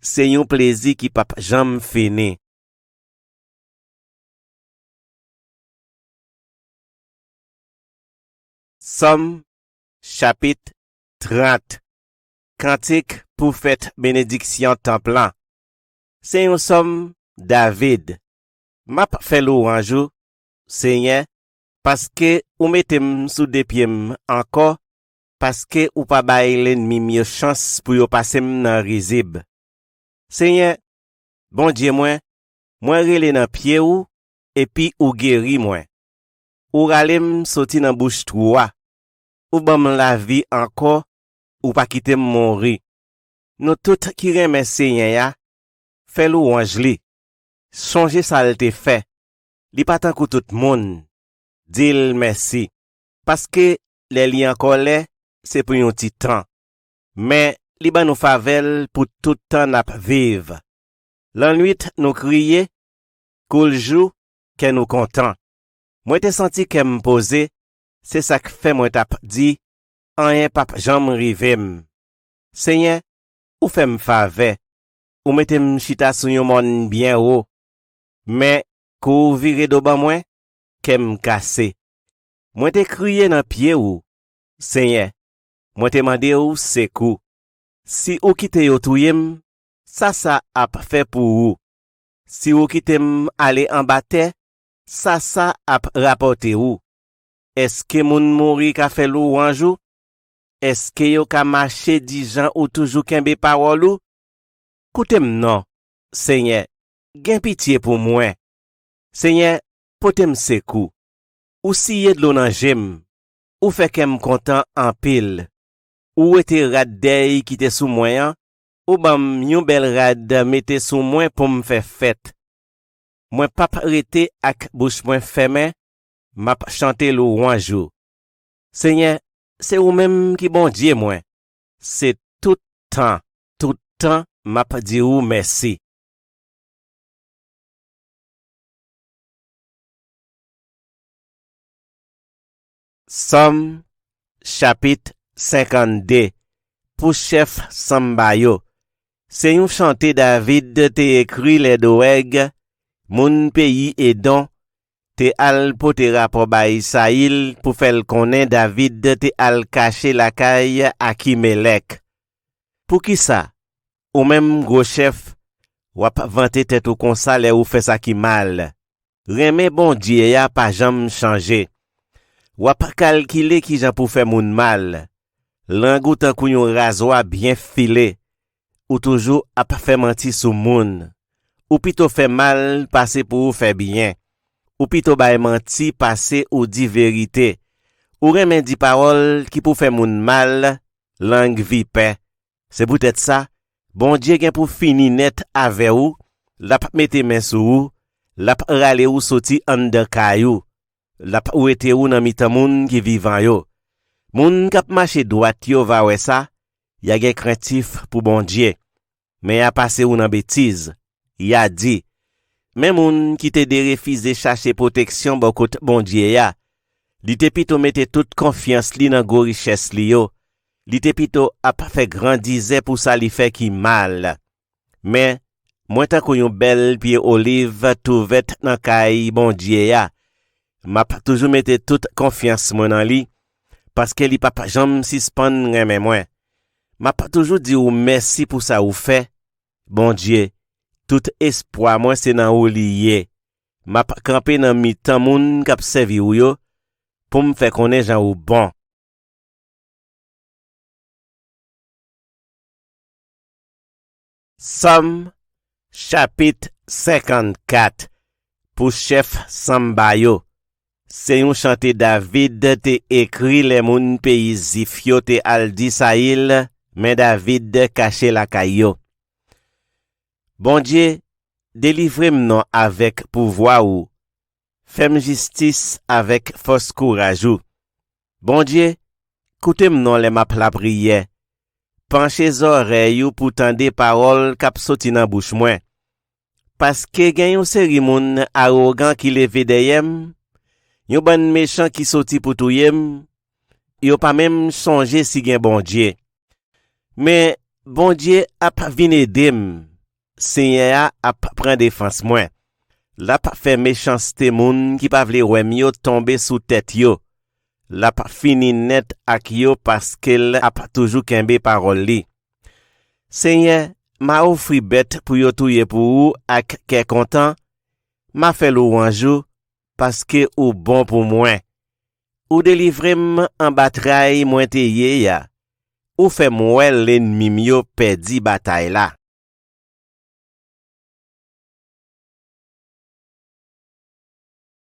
c'est un plaisir qui pas jamais fini. Somme, chapitre 30. Cantique pour fête bénédiction templan. C'est un somme David. M'a fait louange, Seigneur, parce que ou mettem sous des pieds encore, parce que ou pas bail l'ennemi mieux chance pour yo passer nan rizib. Seigneur, bon Dieu moi relé nan pied ou, et puis ou guéri moi. Ou ralem sorti nan bouche troua. Ou bam la vie encore, ou pas quitter mourir. Nous tout qui remet Seigneur ya, fait louange li. Songe ça te fait. Li pas tant que tout monde. Dil merci. Parce que les liens encore c'est pour un petit temps. Mais li ba nous favel pour tout temps n'a vivre. L'ennui nous crier, cool jour, que nous content. Moi te senti que me poser, c'est ça que fait moi tap dit, rien pap jam rivem. Seigneur, ou fait me faveur, ou mettez chita sou yon mon bien haut. Mais, kou vire do ban moi, kem cassé. Moi te crié dans pied ou, Seigneur, moi te mandé ou sekou. Si ou kite yo touyem, ça ap fait pour ou. Si ou kitem aller en bataille, ça ap rapporter ou. Est-ce que moun mouri ka fait louange ou? Est-ce que yo ka marcher 10 gens ou toujours kembe parole ou? Koutem non, Seigneur, gen pitié pour moi. Seigneur, potem sekou. Ou siye de l'eau nan jem, ou fait kem content en pile. Ou ete rad dey qui te sous moi, ou bam yon bel rad mette sous moi pour me faire fête. Moi pap rete ak bouche moi fermé, m'a chanter louange. Seigneur, c'est ou même qui bon Dieu moi. C'est tout temps m'a dit ou merci. Somme chapitre 52 pour chef Sambayo. C'est un chanté David te écrit les doeg, mon pays et don, te al pote rapport ba Isaïl pour faire connaître David te al cacher la caille à Kimelek. Pour qui ça? Ou même gros chef, wap vante tête ou konsa le ou fait ça qui mal. Reme bon Dieu ya pas jam changer. Wap calculer qui jan pour faire moun mal. Langou tan kou yon rasoir bien filé. Ou toujours ap fait menti sou moun. Ou pito fait mal passer pour faire bien. Ou pito bay menti passer ou di vérité. Ou reme di parole qui pour faire moun mal, langue vipè. C'est peut-être ça. Bon Dieu gen pour fini net avec ou, l'a mette men sou ou, l'a rale ou soti an de kayou, l'a ou ete ou nan mitan moun ki vivan yo. Moun kap marche droit yo va wè ça, y a gen craintif pour bon Dieu. Mais a passé ou nan bêtise, y a dit, men moun qui te de refize chercher protection bon kote bon Dieu ya, li te pito mette toute confiance li nan go richesse li yo. Li te pito ap fait grandize pour ça li fait qui mal. Mais, moi tan kon yon bel pied olive touvet nan kay bon Dieu ya, m'a toujours mette toute confiance moi nan li, parce que li papa jam suspend reme moi. M'a toujours dit ou merci pour ça ou fait. Bon Dieu, tout espoir moi c'est nan ou lié. M'a campé nan mi tan moun k'ap servi ou yo, pour me faire connaître jan ou bon. Somme chapitre 54 pour chef Sambayo. C'est un chanté David te écrit les moun pays zifyo te al di Saïl, mais David caché la kayo. Bon Dieu, délivrez-moi avec pouvoir ou, fais-moi justice avec force courage ou. Bon Dieu, coutez-moi les map la prière. Penchez oreilles ou pour tendre paroles k'ap soti nan bouche moi. Parce que gen yon seri moun arrogant qui leve deyem, yon ban méchant qui soti pour touyem, yon pas même songe si gen bon Dieu. Mais bon Dieu ap vin edem, Seigneur ap prend défense moi. L'a pa fait méchanceté moun qui pa vle wèm yo tomber sous tête yo. la fini net ak yo parce qu'elle a toujours kembe parole li. Seigneur, m'a offri bête pour yo touye pour ou ak ke content, m'a fait louange parce que ou bon pour moi. Ou délivre en bataille moi te ye ya. Ou fait moi l'ennemi mio perdi bataille la.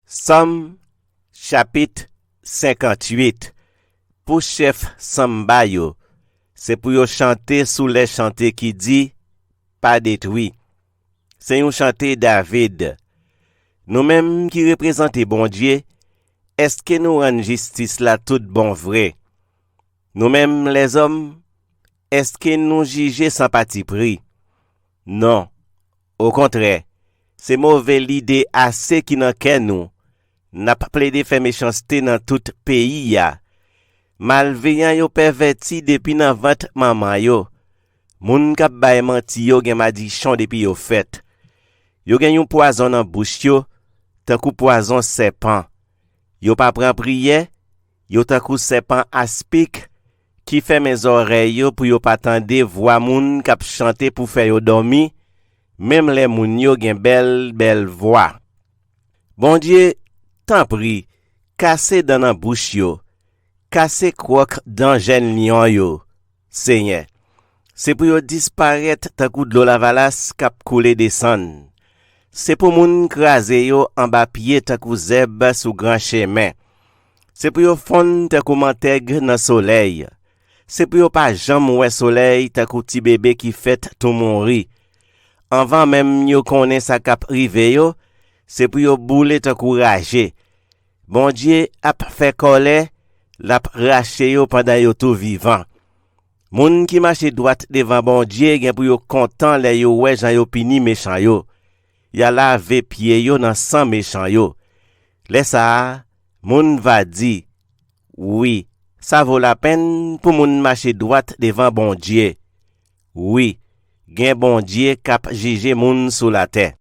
Somme chapitre 58. Pour chef Samba yo, c'est pour yo chanter sous les chanter qui dit pas détruit. C'est un chanter David. Nous-mêmes qui représentons bon Dieu, est-ce que nous rendons justice là tout bon vrai? Nous-mêmes les hommes, est-ce que nous jugeons sans parti pris? Non. Au contraire, c'est mauvais l'idée assez qui n'en qu'est nous. N'a pas plaidé fait méchanceté dans tout pays ya. Malveillant yo perverti depuis nan vente maman yo. Moun kap bay menti yo gen madichon depuis yo fait. Yo gen yon poison dans bouche yo, tant kou poison serpent. Yo pa pran prière, yo tant kou serpent aspic qui fait mes oreilles yo pour yo pa tande voix moun kap chanter pour faire yo dormi, même les moun yo gen belle voix. Bon Dieu, tant prie, cassez dans nan bouche yo. Cassez croque dans jeune lion yo, Seigneur. C'est pour yo disparaître tant kou de l'eau la valasse kap coule descend. C'est pour moun krasé yo en bas pied tant kou zeb sous grand chemin. C'est pour yo fond tant kou mantègre dans soleil. C'est pour yo pas jam ouais soleil tant kou ti bébé qui fait tout mourir. Avant même yo connaît sa kap rive yo, c'est pour yo boule tant kou ragé. Bon Dieu a fait colère, l'a raché yo pendant yo tout vivant. Moun qui marche droite devant bon Dieu gen pour yo content les yo ouais jan yo pini méchant yo. Ya lavé pied yo dans sang méchant yo. Laisse ça, moun va dire, oui, ça vaut la peine pour moun marcher droite devant bon Dieu. Oui, gen bon Dieu cap juger moun sous la terre.